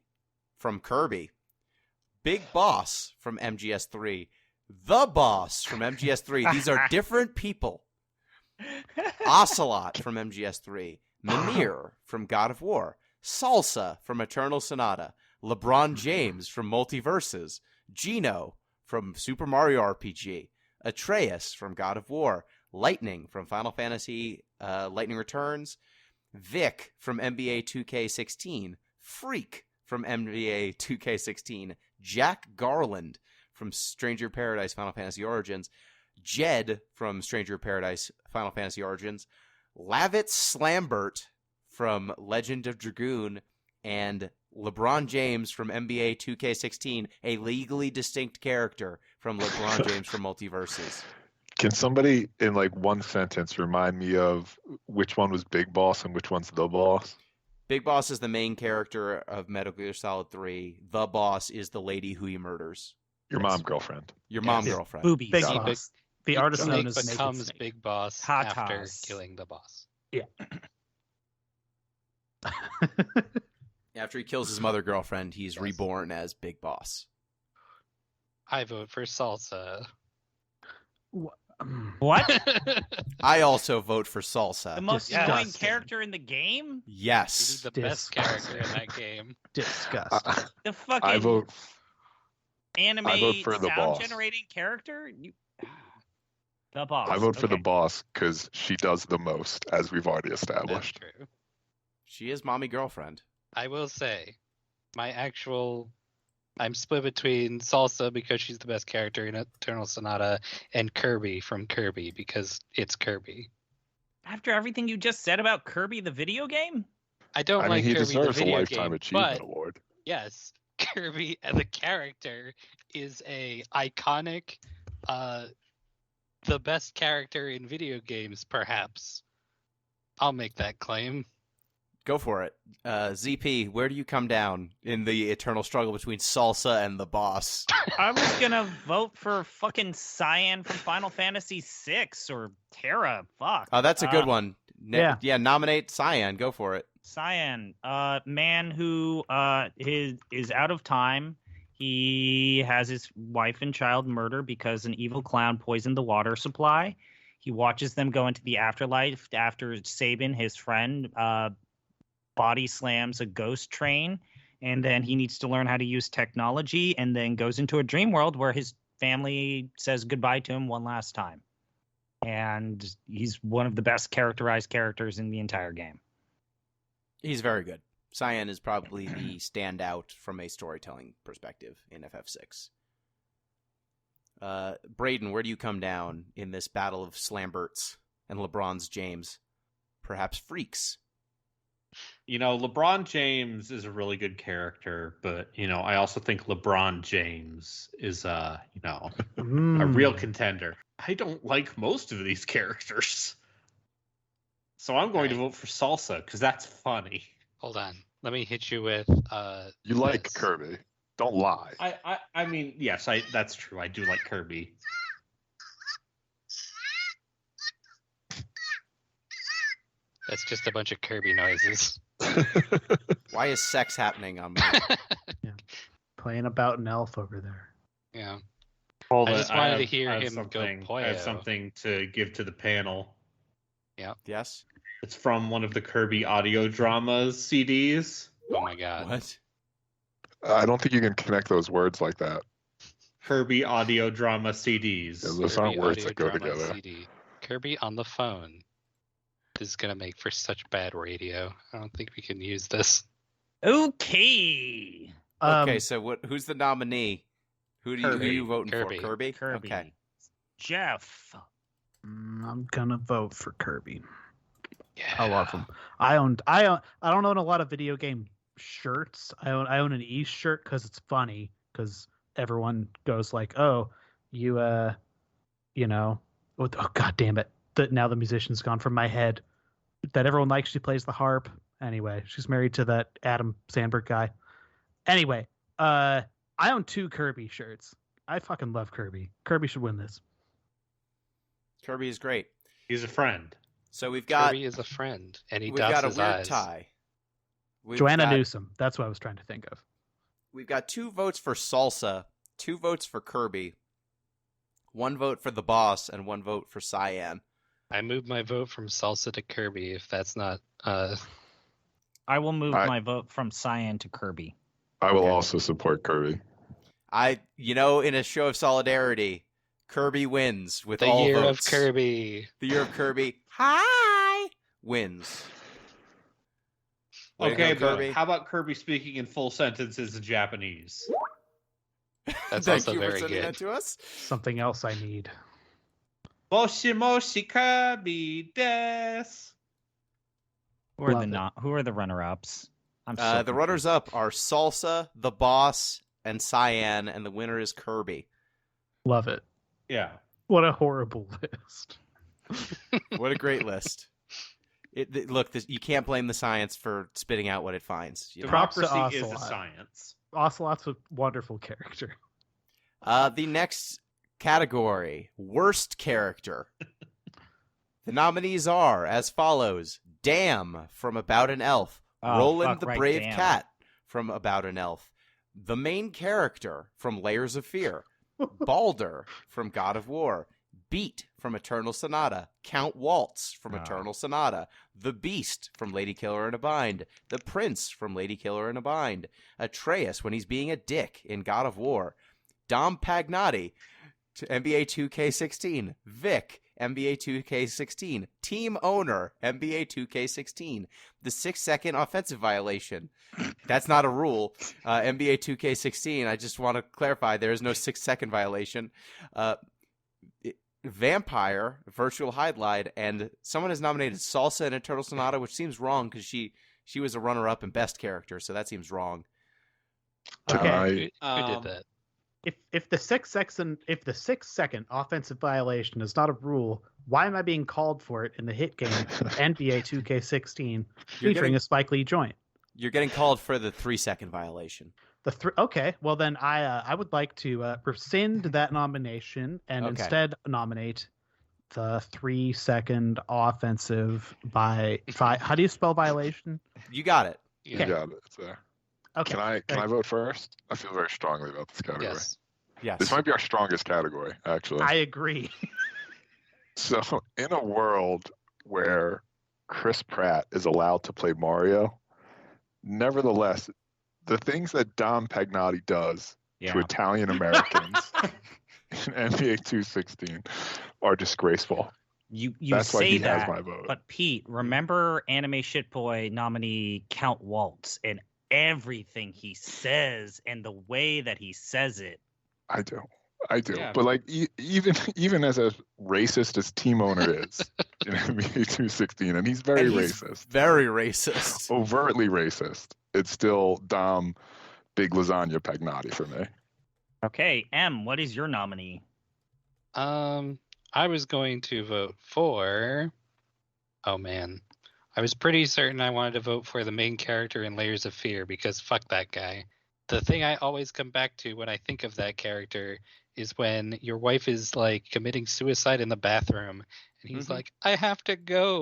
from Kirby, Big Boss from MGS3, The Boss from MGS3. These are different people. Ocelot from MGS3, Mimir from God of War, Salsa from Eternal Sonata, LeBron James from Multiverses, Gino from Super Mario RPG, Atreus from God of War, Lightning from Final Fantasy Lightning Returns, Vic from NBA 2K16, Freak from NBA 2K16, Jack Garland from Stranger Paradise Final Fantasy Origins, Jed from Stranger Paradise Final Fantasy Origins, Lavitz Slambert from Legend of Dragoon, and LeBron James from NBA 2K16, a legally distinct character from LeBron James from Multiverses. Can somebody in like one sentence remind me of which one was Big Boss and which one's The Boss? Big Boss is the main character of Metal Gear Solid 3. The Boss is the lady who he murders. Your mom girlfriend. Your mom girlfriend. Boobies. Big Boss. The artist known as becomes Snake. Big Boss Tatas. after killing the boss. Yeah. After he kills his mother girlfriend, he's reborn as Big Boss. I vote for Salsa. What? I also vote for Salsa. The most Disgusting. annoying character in the game? Yes. He's the best character in that game. Disgusting. The fucking I vote anime for the sound boss. generating character? The Boss. I vote for the Okay. boss because she does the most, as we've already That's established. true. She is mommy girlfriend. I will say, I'm split between Salsa because she's the best character in Eternal Sonata and Kirby from Kirby because it's Kirby. After everything you just said about Kirby the video game? I don't I like mean, he Kirby the deserves a video Lifetime game, Achievement but Award. yes, Kirby as a character is a iconic, the best character in video games, perhaps. I'll make that claim. Go for it. ZP, where do you come down in the eternal struggle between Salsa and the boss? I was gonna vote for fucking Cyan from Final Fantasy VI or Terra. Fuck. Oh, that's a good one. Yeah. Nominate Cyan. Go for it. Cyan, man who is out of time. He has his wife and child murdered because an evil clown poisoned the water supply. He watches them go into the afterlife after Sabin, his friend, body slams a ghost train, and then he needs to learn how to use technology, and then goes into a dream world where his family says goodbye to him one last time. And he's one of the best characterized characters in the entire game. He's very good. Cyan is probably the standout from a storytelling perspective in FF6. Braden, where do you come down in this battle of Slamberts and LeBron's James? Perhaps Freaks. You know, LeBron James is a really good character, but, you know, I also think LeBron James is, a real contender. I don't like most of these characters. So I'm going to vote for Salsa, because that's funny. Hold on. Let me hit you with... You like this. Kirby. Don't lie. I mean, yes, that's true. I do like Kirby. That's just a bunch of Kirby noises. Why is sex happening on my... Playing about an elf over there. Yeah. Hold I it, just wanted to have- hear I have him go something- I Poyo. have something to give to the panel. Yes? It's from one of the Kirby audio dramas CDs. Oh my god. What? I don't think you can connect those words like that. Kirby audio drama CDs. Yeah, those aren't Kirby words audio that go drama together. CD. Kirby on the phone. is gonna make for such bad radio. I don't think we can use this. Okay. Okay, so who's the nominee? Who are you voting Kirby. for? Kirby? Kirby. Okay. Jeff. I'm gonna vote for Kirby. Yeah. I love him. I don't own a lot of video game shirts. I own an East shirt because it's funny, because everyone goes like, "Oh, you oh god damn it!" Now the musician's gone from my head. That everyone likes. She plays the harp. Anyway, she's married to that Adam Sandberg guy. Anyway, I own 2 Kirby shirts. I fucking love Kirby. Kirby should win this. Kirby is great. He's a friend. So we've got Kirby is a friend, and he we've dots got a his weird eyes. tie. We've Joanna got- Newsom. That's what I was trying to think of. We've got 2 votes for Salsa, 2 votes for Kirby, 1 vote for the boss, and 1 vote for Cyan. I moved my vote from Salsa to Kirby. If that's not, I will move my vote from Cyan to Kirby. I will Okay. also support Kirby. In a show of solidarity, Kirby wins with the all year votes. of Kirby. The year of Kirby. Hi! Wins. Way to Okay, go, but Kirby. how about Kirby speaking in full sentences in Japanese? That's Thank also you for very sending good. that to us. Something else I need. Moshi moshi Kirby desu. Who are the runner-ups? I'm so The runners-up are Salsa, the boss, and Cyan, and the winner is Kirby. Love it. Yeah. What a horrible list. What a great list. Look, you can't blame the science for spitting out what it finds. You know? Props to Democracy is a Ocelot. science. Ocelot's a wonderful character. The next category, worst character. The nominees are as follows: Damn from About an Elf, Oh, Roland fuck the right, Brave Damn. Cat from About an Elf, the main character from Layers of Fear, Balder from God of War, Beat from Eternal Sonata, Count Waltz from Oh. Eternal Sonata, the Beast from Lady Killer in a Bind, the Prince from Lady Killer in a Bind, Atreus when he's being a dick in God of War, Dom Pagnotti to NBA 2K16, Vic NBA 2K16, Team Owner NBA 2K16, the 6-second offensive violation. That's not a rule. NBA 2K16, I just want to clarify, there is no 6-second violation. Vampire, Virtual Highlight, and someone has nominated Salsa and Eternal Sonata, which seems wrong because she was a runner-up in Best Character, so that seems wrong. Okay. Who did that? If the 6-second offensive violation is not a rule, why am I being called for it in the hit game NBA 2K16 featuring a Spike Lee joint? You're getting called for the 3-second violation. Okay, well then I would like to rescind that nomination and Okay. instead nominate the 3-second offensive how do you spell violation? You got it. You Okay. got it. It's there. Okay. Can I vote first? I feel very strongly about this category. Yes. Yes. This might be our strongest category, actually. I agree. So, in a world where Chris Pratt is allowed to play Mario, nevertheless, the things that Dom Pagnotti does to Italian Americans in NBA 216 are disgraceful. You That's why say he that, has my vote. but Pete, remember Anime Shitboy nominee Count Waltz and everything he says and the way that he says it. I do. Yeah. But like, even as a racist as Team Owner is in NBA 216, and he's very racist, Very racist. overtly racist, it's still Dom Big Lasagna Pagnotti for me. Okay, M, what is your nominee? I was going to vote for. Oh man, I was pretty certain I wanted to vote for the main character in Layers of Fear because fuck that guy. The thing I always come back to when I think of that character is when your wife is like committing suicide in the bathroom and he's like, I have to go.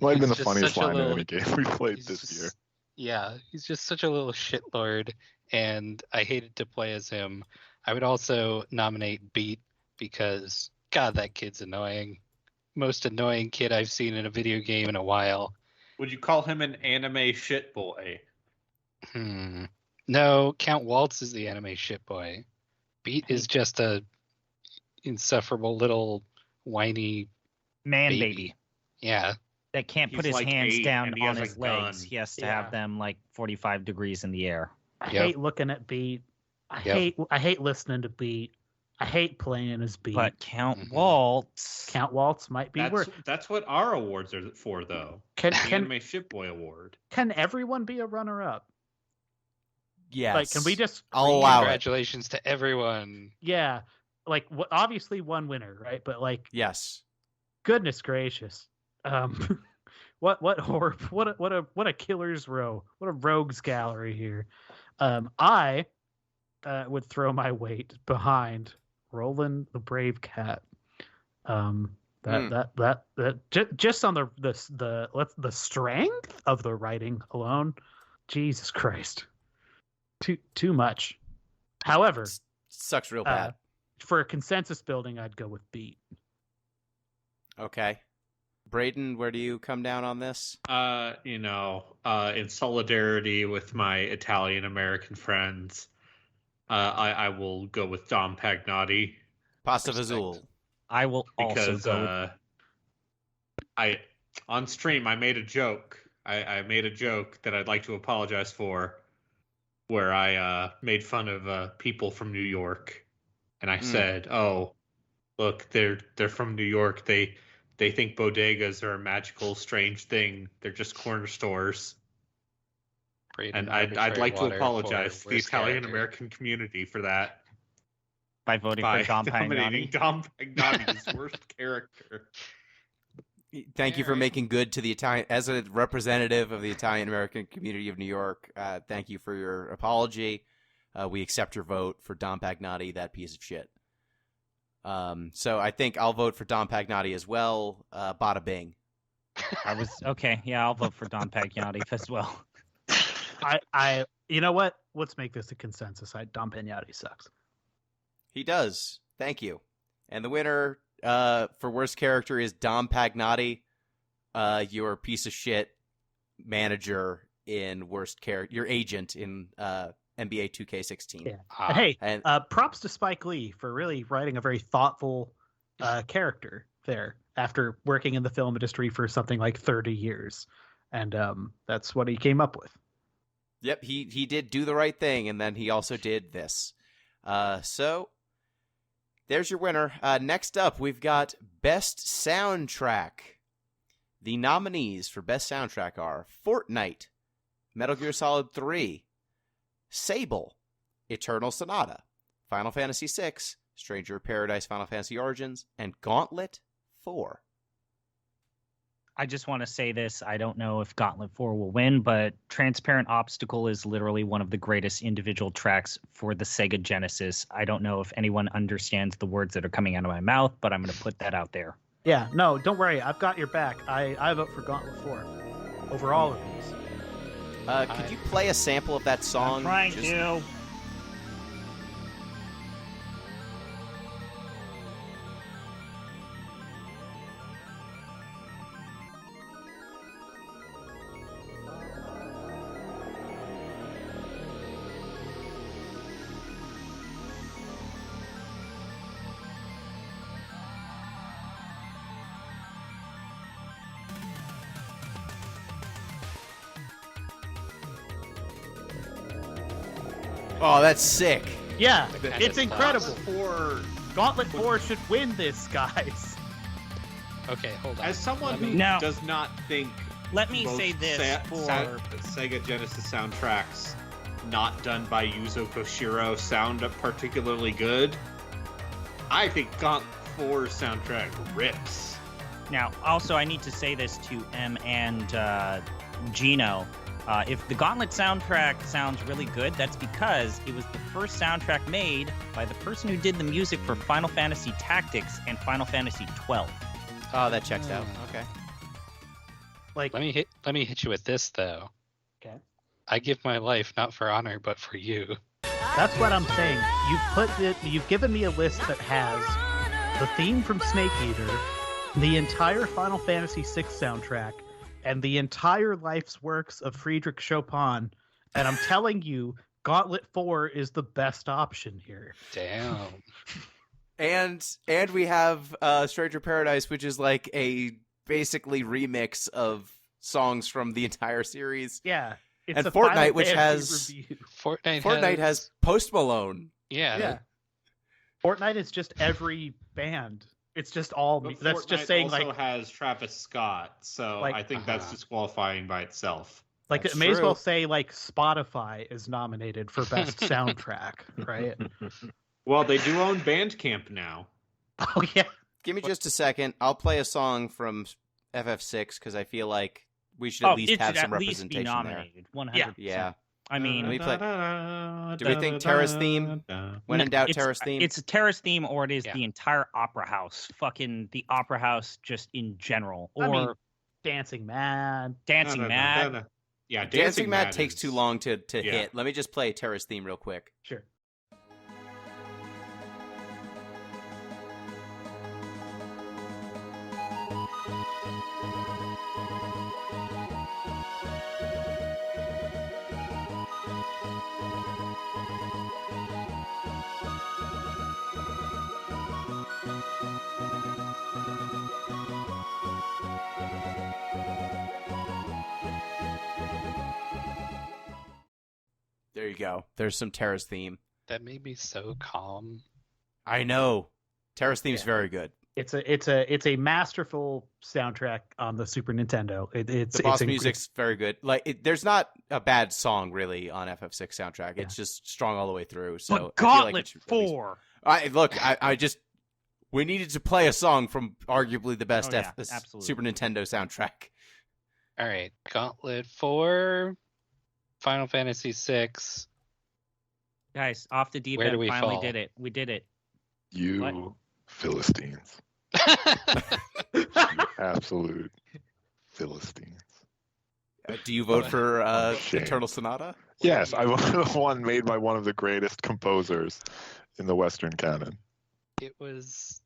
Might have been the He's just funniest such a line little- in any game we played he's this just- year. Yeah, he's just such a little shitlord, and I hated to play as him. I would also nominate Beat because, God, that kid's annoying. Most annoying kid I've seen in a video game in a while. Would you call him an anime shit boy? No, Count Waltz is the anime shitboy. Beat is just a insufferable little whiny Man baby. baby. Yeah. That can't put He's his like hands 8 down and he on has a his legs. gun. He has to Yeah. have them like 45 degrees in the air. I Yep. hate looking at Beat. I Yep. hate listening to Beat. I hate playing as Beat. But Count Mhm. Waltz. Count Waltz might be worth. That's what our awards are for, though. Can The can Anime Shipboy Award. can everyone be a runner-up? Yes. Like, can we just? I'll allow it. Congratulations to everyone. Yeah, like obviously one winner, right? But like, Yes. goodness gracious, what horror, what a killer's row, what a rogues gallery here. I would throw my weight behind Roland the Brave Cat. Just on the strength of the writing alone, Jesus Christ, too much. However, Sucks real bad. for a consensus building, I'd go with Beat. Okay. Braden, where do you come down on this? In solidarity with my Italian American friends, I will go with Dom Pagnotti Pasta Respect. Vazul. I will because also go. on stream I made a joke. I made a joke that I'd like to apologize for, where I made fun of people from New York, and I said, "Oh, look, they're from New York. They think bodegas are a magical, strange thing. They're just corner stores." Braden, And I'd like to ArbitraryWater apologize for to the worst Italian character. American community for that, By voting by for Dom nominating Pagnotti. Dom Pagnotti's worst character. Thank you for making good to the Italian, as a representative of the Italian American community of New York. Thank you for your apology. We accept your vote for Dom Pagnotti, that piece of shit. So I think I'll vote for Dom Pagnotti as well. Bada bing. I was okay. Yeah, I'll vote for Dom Pagnotti as well. You know what? Let's make this a consensus. Dom Pagnotti sucks. He does. Thank you. And the winner for worst character is Dom Pagnotti, your piece of shit manager in worst character, your agent in NBA 2K16. Yeah. Ah, And hey, And props to Spike Lee for really writing a very thoughtful character there after working in the film industry for something like 30 years. And that's what he came up with. yep, he did do the right thing, and then he also did this. So there's your winner. Next up, we've got Best Soundtrack. The nominees for Best Soundtrack are Fortnite, Metal Gear Solid 3, Sable, Eternal Sonata, Final Fantasy VI, Stranger of Paradise, Final Fantasy Origins, and Gauntlet 4. I just want to say this. I don't know if Gauntlet 4 will win, but Transparent Obstacle is literally one of the greatest individual tracks for the Sega Genesis. I don't know if anyone understands the words that are coming out of my mouth, but I'm going to put that out there. Yeah, no, don't worry. I've got your back. I vote for Gauntlet 4 over all of these. Could you play a sample of that song? I'm trying Just- to. Oh, that's sick. Yeah, kind it's of incredible. For Gauntlet 4 should win this, guys. Okay, hold on. as someone who Now- does not think Let me most say this Sega Genesis soundtracks not done by Yuzo Koshiro sound particularly good, I think Gauntlet 4 soundtrack rips. Now, also, I need to say this to M and Gino. If the Gauntlet soundtrack sounds really good, that's because it was the first soundtrack made by the person who did the music for Final Fantasy Tactics and Final Fantasy 12. Oh, that checks out. Okay. Like, Let me hit you with this though. Okay. I give my life not for honor but for you. that's what I'm saying. You've given me a list that has the theme from Snake Eater, the entire Final Fantasy VI soundtrack, and the entire life's works of Friedrich Chopin, and I'm telling you, Gauntlet 4 is the best option here. Damn. And we have Stranger Paradise, which is like a basically remix of songs from the entire series. Yeah. It's And a Fortnite, Final which Fantasy has review. Fortnite has Post Malone. Yeah. Fortnite is just every band. It's just all. But That's Fortnite just saying also like has Travis Scott, so Like- I think that's disqualifying by itself. That's it may as well true. say like Spotify is nominated for best soundtrack, right? Well, they do own Bandcamp now. Oh yeah. Give me just a second. I'll play a song from FF6 because I feel like we should at least it have should some at least be representation there. nominated. 100%. Yeah. I mean, Let me play. Do we think Terra's theme? When in doubt, Terra's theme. It's a Terrace theme, or it is Yeah. the entire opera house. Fucking the opera house, just in general, or I mean, Dancing Mad. Dancing Mad. Yeah, Dancing Mad Mad takes is- too long to yeah. hit. Let me just play Terra's theme real quick. Sure. There you go. There's some Terra's theme. That made me so calm. I know. Terra's theme's Yeah. very good. It's a masterful soundtrack on the Super Nintendo. It's The boss it's music's very good. Like, there's not a bad song really on FF6 soundtrack. It's just strong all the way through. So But I feel like Gauntlet it should at least- 4. I just we needed to play a song from arguably the best Oh, yeah, absolutely. Super Nintendo soundtrack. All right, Gauntlet 4, Final Fantasy 6. Guys, off the deep Where do end, we finally fall? did it. We did it. You What? Philistines. You absolute Philistines. Do you vote for Shame. Eternal Sonata? Yes, I want one made by one of the greatest composers in the Western canon. It was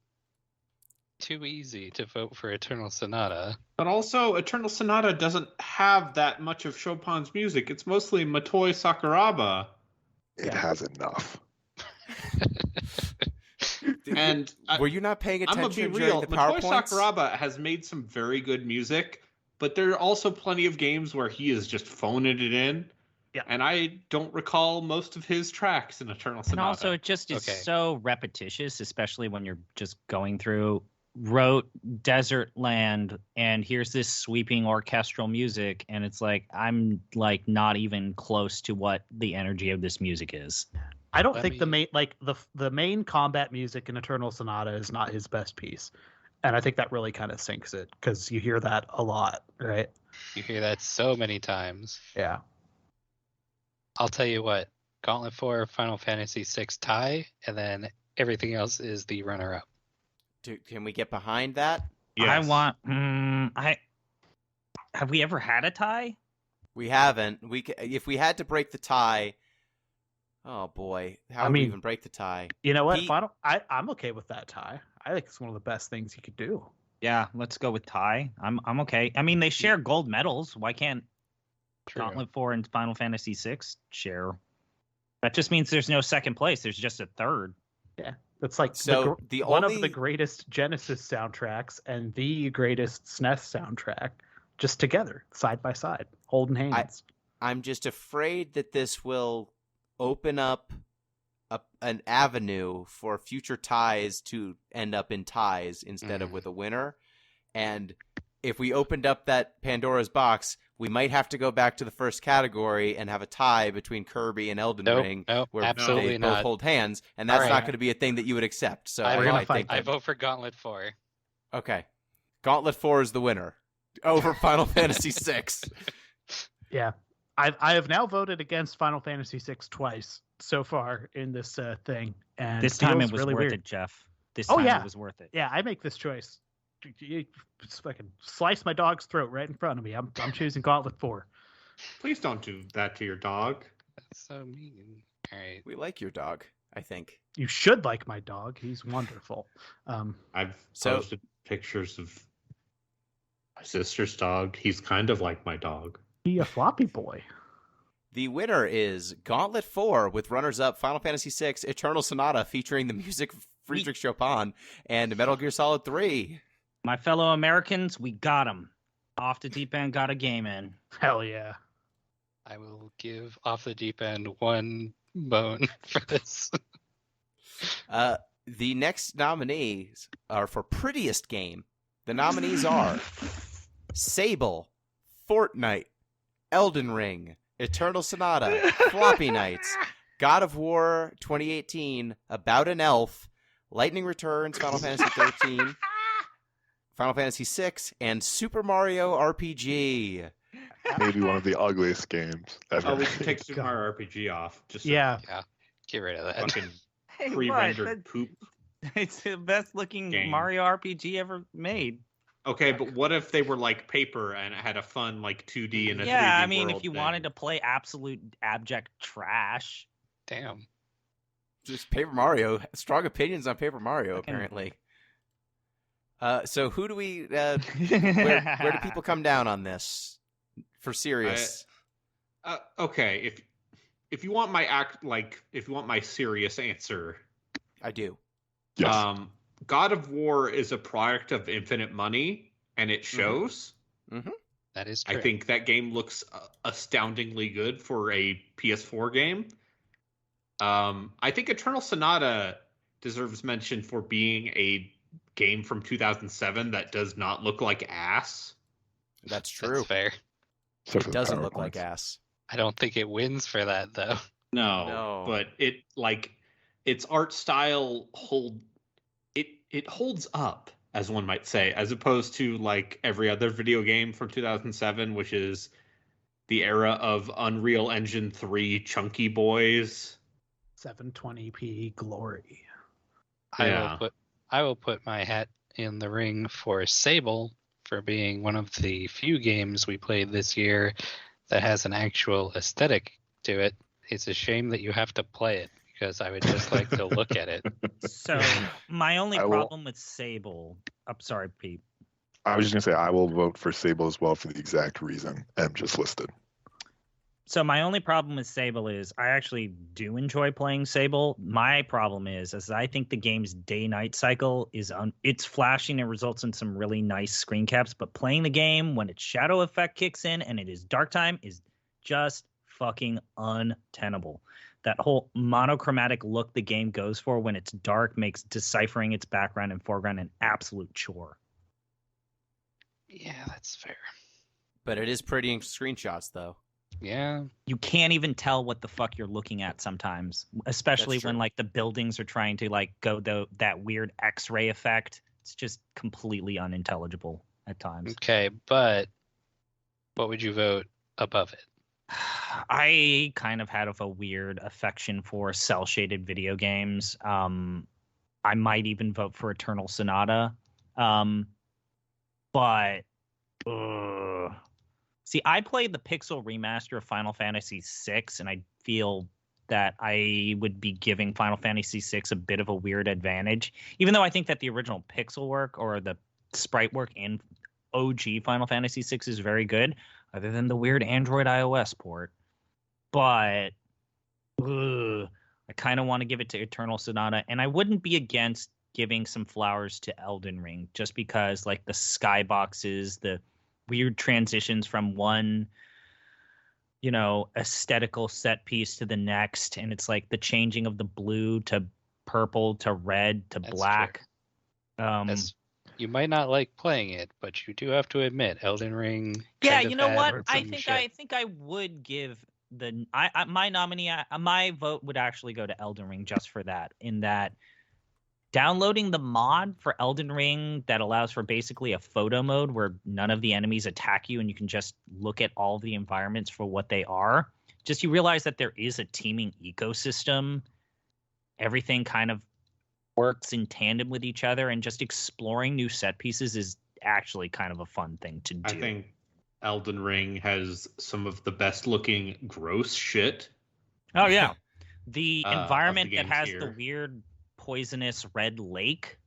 too easy to vote for Eternal Sonata. But also, Eternal Sonata doesn't have that much of Chopin's music. It's mostly Motoi Sakuraba. It has enough. And Were you not paying I'm gonna attention be during real. the Motoi PowerPoints? Sakuraba has made some very good music, but there are also plenty of games where he is just phoning it in. Yeah. And I don't recall most of his tracks in Eternal And Sonata. also, it just is Okay. so repetitious, especially when you're just going through wrote Desert Land, and here's this sweeping orchestral music, and it's like I'm like not even close to what the energy of this music is. I don't Let think the me- main the main combat music in Eternal Sonata is not his best piece, and I think that really kind of sinks it because you hear that a lot, right? You hear that so many times. Yeah. I'll tell you what, Gauntlet 4, Final Fantasy 6 tie, and then everything else is the runner-up. Can we get behind that? I want. Have we ever had a tie? We haven't. If we had to break the tie. Oh boy, how I would we mean- even break the tie? You know what? Pete- I'm okay with that tie. I think it's one of the best things you could do. Yeah, let's go with tie. I'm okay. I mean, they share gold medals. Why can't True. Gauntlet 4 and Final Fantasy 6 share? That just means there's no second place. There's just a third. It's like So the one only of the greatest Genesis soundtracks and the greatest SNES soundtrack, just together, side by side, holding hands. I'm just afraid that this will open up an avenue for future ties to end up in ties instead of with a winner. And if we opened up that Pandora's box, we might have to go back to the first category and have a tie between Kirby and Elden Ring, Nope, where absolutely they both not. hold hands, and that's Alright. not going to be a thing that you would accept. So I, We're gonna I fight think I that- vote for Gauntlet 4. okay, Gauntlet 4 is the winner over Final Fantasy 6. Yeah, I have now voted against Final Fantasy VI twice so far in this thing, and This time feels it was really worth weird. it, Jeff. This Oh, time yeah. it was worth it. Yeah, I make this choice. You just fucking slice my dog's throat right in front of me. I'm choosing Gauntlet 4. Please don't do that to your dog. That's so mean. All right. We like your dog, I think. You should like my dog. He's wonderful. I've So- posted pictures of my sister's dog. He's kind of like my dog. He a floppy boy. The winner is Gauntlet 4 with runners-up Final Fantasy VI Eternal Sonata featuring the music Friedrich Chopin, and Metal Gear Solid 3. My fellow Americans, we got them. Off the Deep End got a game in. Hell yeah. I will give Off the Deep End 1 bone for this. The next nominees are for Prettiest Game. The nominees are Sable, Fortnite, Elden Ring, Eternal Sonata, Floppy Nights, God of War 2018, About an Elf, Lightning Returns, Final Fantasy 13, Final Fantasy 6, and Super Mario RPG. Maybe one of the ugliest games ever. Oh, we should take Super Mario RPG off. Just so Yeah. Get rid of that. fucking Hey, pre-rendered poop. It's the best looking Game. Mario RPG ever made. Okay, but what if they were like paper and it had a fun like 2D and a 3D Yeah, I mean, if world you thing? wanted to play absolute abject trash. Damn. Just Paper Mario. Strong opinions on Paper Mario, Fucking- apparently. So who do we... where do people come down on this? For serious. Okay, if you want if you want my serious answer, I do. Yes. God of War is a product of infinite money, and it shows. That is true. I think that game looks astoundingly good for a PS4 game. I think Eternal Sonata deserves mention for being a game from 2007 that does not look like ass. That's true. That's fair. Except for It the doesn't look PowerPoints. like ass. I don't think it wins for that, though. No, but it its art style it holds up, as one might say, as opposed to like every other video game from 2007, which is the era of Unreal Engine 3 chunky boys. 720p glory. Yeah. I will put my hat in the ring for Sable for being one of the few games we played this year that has an actual aesthetic to it. It's a shame that you have to play it because I would just like to look at it. So my only I will- problem with Sable... I'm sorry, Pete. I was just gonna say I will vote for Sable as well for the exact reason M just listed. So my only problem with Sable is I actually do enjoy playing Sable. My problem is I think the game's day-night cycle is it's flashing and results in some really nice screen caps, but playing the game when its shadow effect kicks in and it is dark time is just fucking untenable. That whole monochromatic look the game goes for when it's dark makes deciphering its background and foreground an absolute chore. Yeah, that's fair. But it is pretty in screenshots, though. Yeah. You can't even tell what the fuck you're looking at sometimes, especially That's when true. like the buildings are trying to like go that weird X-ray effect. It's just completely unintelligible at times. Okay, but what would you vote above it? I kind of had a weird affection for cel-shaded video games. I might even vote for Eternal Sonata. But see, I played the pixel remaster of Final Fantasy VI, and I feel that I would be giving Final Fantasy VI a bit of a weird advantage, even though I think that the original pixel work or the sprite work in OG Final Fantasy VI is very good, other than the weird Android iOS port. But I kind of want to give it to Eternal Sonata, and I wouldn't be against giving some flowers to Elden Ring, just because like the skyboxes, the weird transitions from one, aesthetical set piece to the next, and it's like the changing of the blue to purple to red to That's black. You might not like playing it, but you do have to admit, Elden Ring. Yeah, kind of you know had what? some I shit. think I would give my nominee. My vote would actually go to Elden Ring just for that. In that, downloading the mod for Elden Ring that allows for basically a photo mode where none of the enemies attack you and you can just look at all the environments for what they are. Just you realize that there is a teeming ecosystem. Everything kind of works in tandem with each other, and just exploring new set pieces is actually kind of a fun thing to do. I think Elden Ring has some of the best looking gross shit. Oh yeah, the of the environment that games has here. the weird poisonous red lake,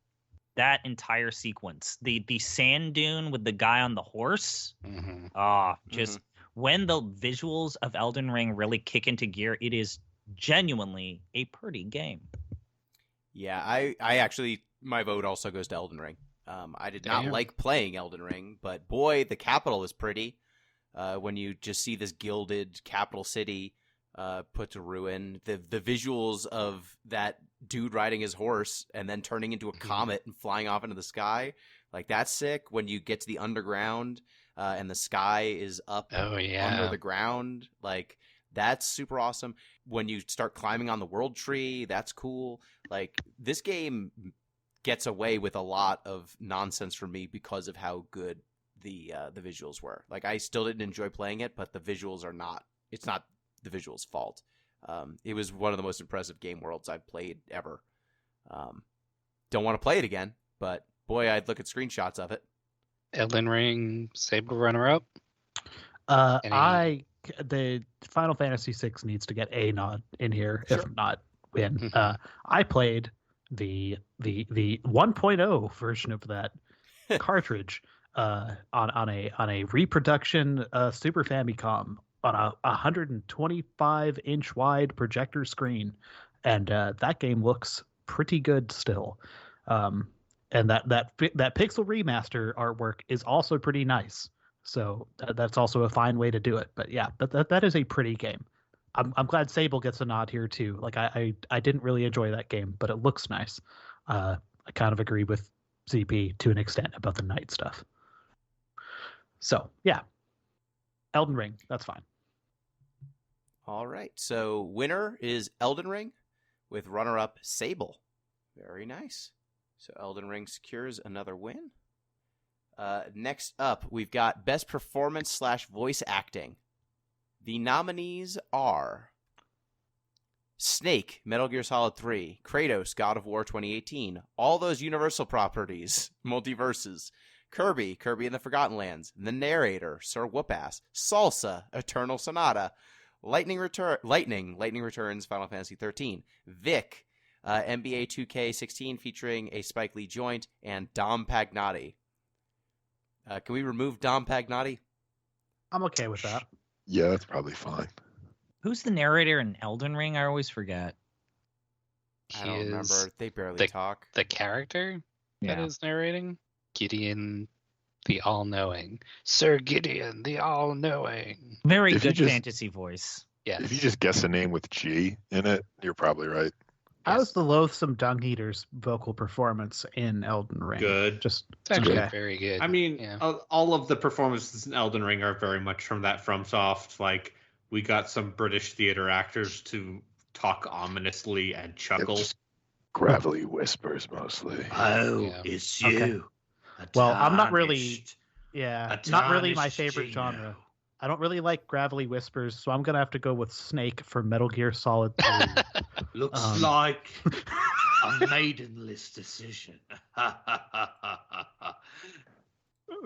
that entire sequence, the sand dune with the guy on the horse. Mhm. When the visuals of Elden Ring really kick into gear, it is genuinely a pretty game. Yeah, I actually, my vote also goes to Elden Ring. I did not like playing Elden Ring, but boy, the capital is pretty. When you just see this gilded capital city put to ruin, the visuals of that dude riding his horse and then turning into a comet and flying off into the sky, like that's sick. When you get to the underground and the sky is up under the ground, like that's super awesome. When you start climbing on the world tree, that's cool. Like this game gets away with a lot of nonsense for me because of how good the visuals were. Like I still didn't enjoy playing it, but the visuals are not. It's not the visuals' fault. It was one of the most impressive game worlds I've played ever. Don't want to play it again, but boy, I'd look at screenshots of it. Elden Ring, Sable runner-up. The Final Fantasy VI needs to get a nod in here, if not win. I played the 1.0 version of that cartridge on a reproduction Super Famicom on a 125-inch wide projector screen, and that game looks pretty good still. And that pixel remaster artwork is also pretty nice. So that's also a fine way to do it. But yeah, that is a pretty game. I'm glad Sable gets a nod here too. Like I didn't really enjoy that game, but it looks nice. I kind of agree with ZP to an extent about the night stuff. So yeah, Elden Ring, that's fine. All right, so winner is Elden Ring with runner-up Sable. Very nice. So Elden Ring secures another win. Next up, we've got Best Performance / Voice Acting. The nominees are Snake, Metal Gear Solid 3, Kratos, God of War 2018, all those Universal properties, Multiverses, Kirby and the Forgotten Lands, The Narrator, Sir Whoopass, Salsa, Eternal Sonata, Lightning Returns, Final Fantasy 13, Vic, NBA 2K16 featuring a Spike Lee joint, and Dom Pagnotti. Can we remove Dom Pagnotti? I'm okay with that. Yeah, that's probably fine. Who's the narrator in Elden Ring? I always forget. I don't remember. They barely talk. The character that is narrating? Gideon the All-Knowing. Sir Gideon the All-Knowing. Very good fantasy voice. Yes. If you just guess a name with G in it, you're probably right. How's the Loathsome Dung Eater's vocal performance in Elden Ring? Good. It's actually very good. I mean, all of the performances in Elden Ring are very much from that FromSoft. Like, we got some British theater actors to talk ominously and chuckle. Just gravelly whispers mostly. Oh, it's you. Okay. Well, I'm not really, not really my favorite genre. I don't really like gravelly whispers, so I'm gonna have to go with Snake for Metal Gear Solid 3. Looks like a maidenless decision.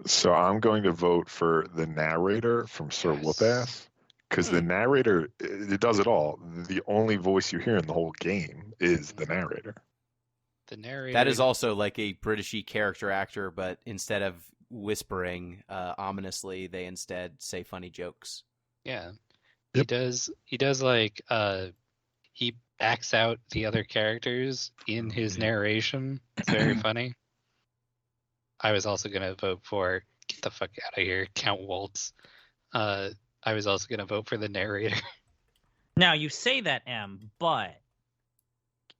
So I'm going to vote for the narrator from Sir Whoopass, because the narrator, it does it all. The only voice you hear in the whole game is the narrator. The narrator. That is also like a Britishy character actor, but instead of whispering ominously, they instead say funny jokes. Yeah. Yep. He does like he acts out the other characters in his narration. It's very funny. I was also gonna vote for get the fuck out of here, Count Waltz. I was also gonna vote for the narrator. Now you say that, M, but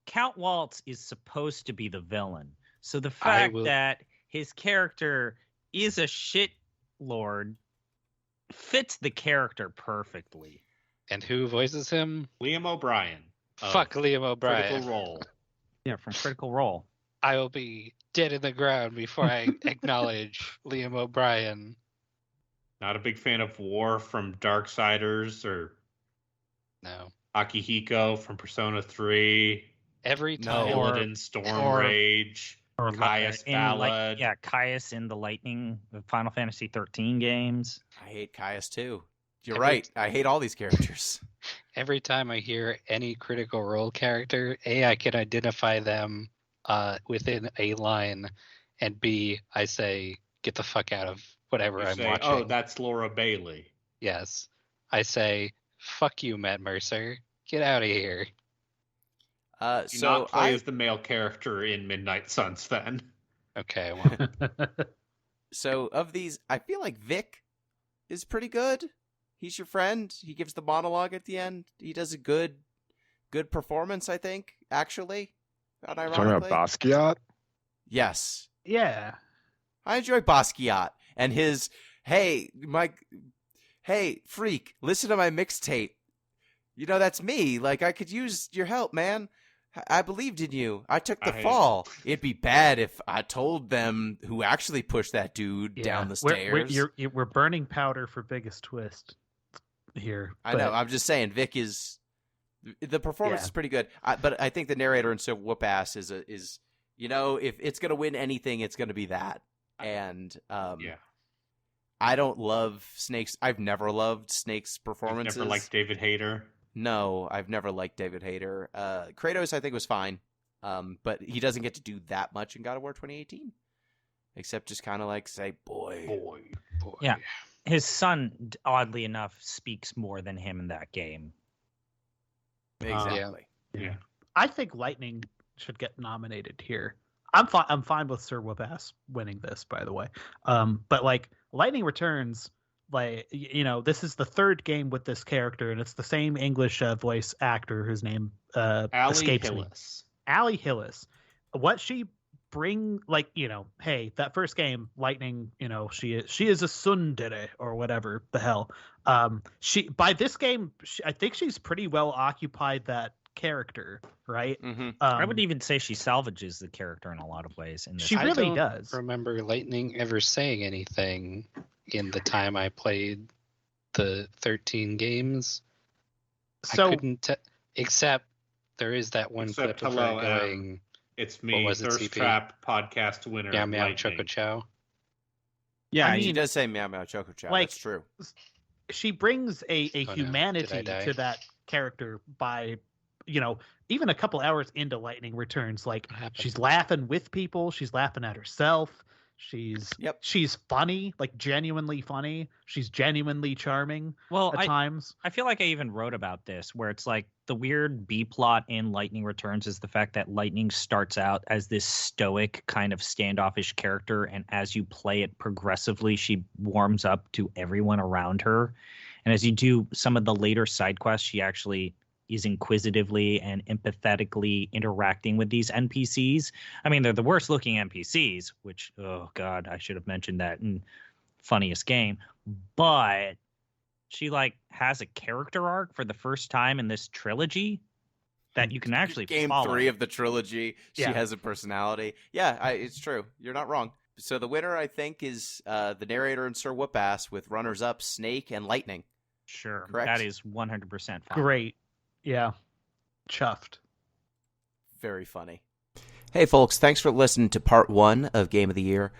Count Waltz is supposed to be the villain. So the fact that his character is a shit lord fits the character perfectly. And who voices him? Liam O'Brien. Fuck Liam O'Brien. Critical Role. Yeah, from Critical Role. I will be dead in the ground before I acknowledge Liam O'Brien. Not a big fan of War from Darksiders or No. Akihiko from Persona 3. Every time. Illidan Storm Rage. Or Caius Ballad. Caius in the Final Fantasy 13 games. I hate Caius too. You're right. I hate all these characters. Every time I hear any Critical Role character, A, I can identify them within a line, and B, I say, get the fuck out of whatever I'm watching. Oh, that's Laura Bailey. Yes. I say, fuck you, Matt Mercer. Get out of here. Do So not play as the male character in Midnight Suns then. Okay, well, So of these, I feel like Vic is pretty good. He's your friend. He gives the monologue at the end. He does a good performance, I think, actually. Talking Unironically. about Basquiat? Yes. Yeah. I enjoy Basquiat and his, hey, freak, listen to my mixtape. You know, that's me. Like, I could use your help, man. I believed in you. I took the fall. It'd be bad if I told them who actually pushed that dude down the stairs. We're burning powder for biggest twist here. I know. I'm just saying, Vic is the performance is pretty good. But I think the narrator in So Whoop Ass is you know, if it's gonna win anything, it's gonna be that. And I don't love Snake's. I've never loved Snake's performances. Never liked David Hayter. No, I've never liked David Hayter. Kratos, I think, was fine, but he doesn't get to do that much in God of War 2018, except just kind of like say, boy. Yeah, his son, oddly enough, speaks more than him in that game. Exactly. Yeah. I think Lightning should get nominated here. I'm fine with Sir Whoop-Ass winning this, by the way. But like Lightning Returns, like, you know, this is the third game with this character, and it's the same English voice actor whose name escapes me. Allie Hillis. What she bring, like, you know, hey, that first game, Lightning, you know, she is a tsundere or whatever the hell. She by this game, I think she's pretty well occupied that character, right? Mm-hmm. I would even say she salvages the character in a lot of ways. In this She really does. Remember Lightning ever saying anything in the time I played the 13 games. So I couldn't except there is that one clip of her going, it's me, was it, Thirst CP? Trap podcast winner. meow meow Lightning. choco chow. Yeah, I She mean, does say meow meow choco chow. like- That's true. she brings a Oh, no. humanity Did I die? to that character by, you know, even a couple hours into Lightning Returns, like What happened? she's laughing with people, she's laughing at herself, she's funny, like genuinely funny, she's genuinely charming well, at times. I feel like I even wrote about this, where it's like the weird B plot in Lightning Returns is the fact that Lightning starts out as this stoic kind of standoffish character, and as you play it progressively, she warms up to everyone around her. And as you do some of the later side quests, she actually is inquisitively and empathetically interacting with these NPCs. I mean, they're the worst looking NPCs, which, oh God, I should have mentioned that in Funniest Game. But she like has a character arc for the first time in this trilogy that you can actually Game follow. 3 of the trilogy, she Yeah. has a personality. Yeah, it's true. You're not wrong. So the winner, I think, is the narrator and Sir Whoop-Ass with runners-up Snake and Lightning. Sure, Correct. that is 100% fine. Great. Yeah. Chuffed. Very funny. Hey, folks, thanks for listening to part 1 of Game of the Year.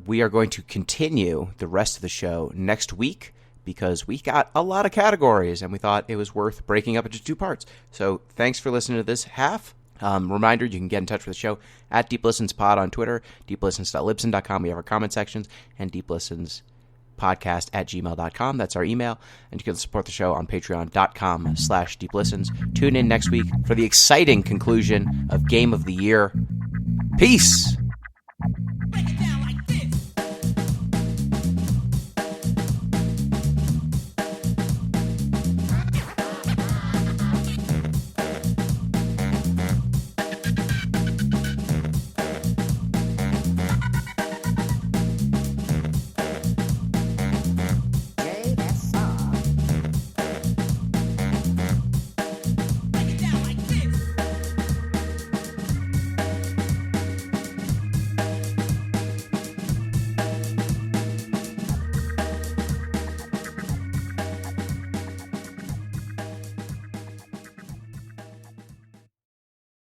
We are going to continue the rest of the show next week because we got a lot of categories and we thought it was worth breaking up into 2 parts. So thanks for listening to this half. Reminder, you can get in touch with the show at DeepListensPod on Twitter, deeplistens.libsyn.com. We have our comment sections, and deeplistenspodcast@gmail.com. That's our email. And you can support the show on patreon.com/deeplistens. Tune in next week for the exciting conclusion of Game of the Year. Peace!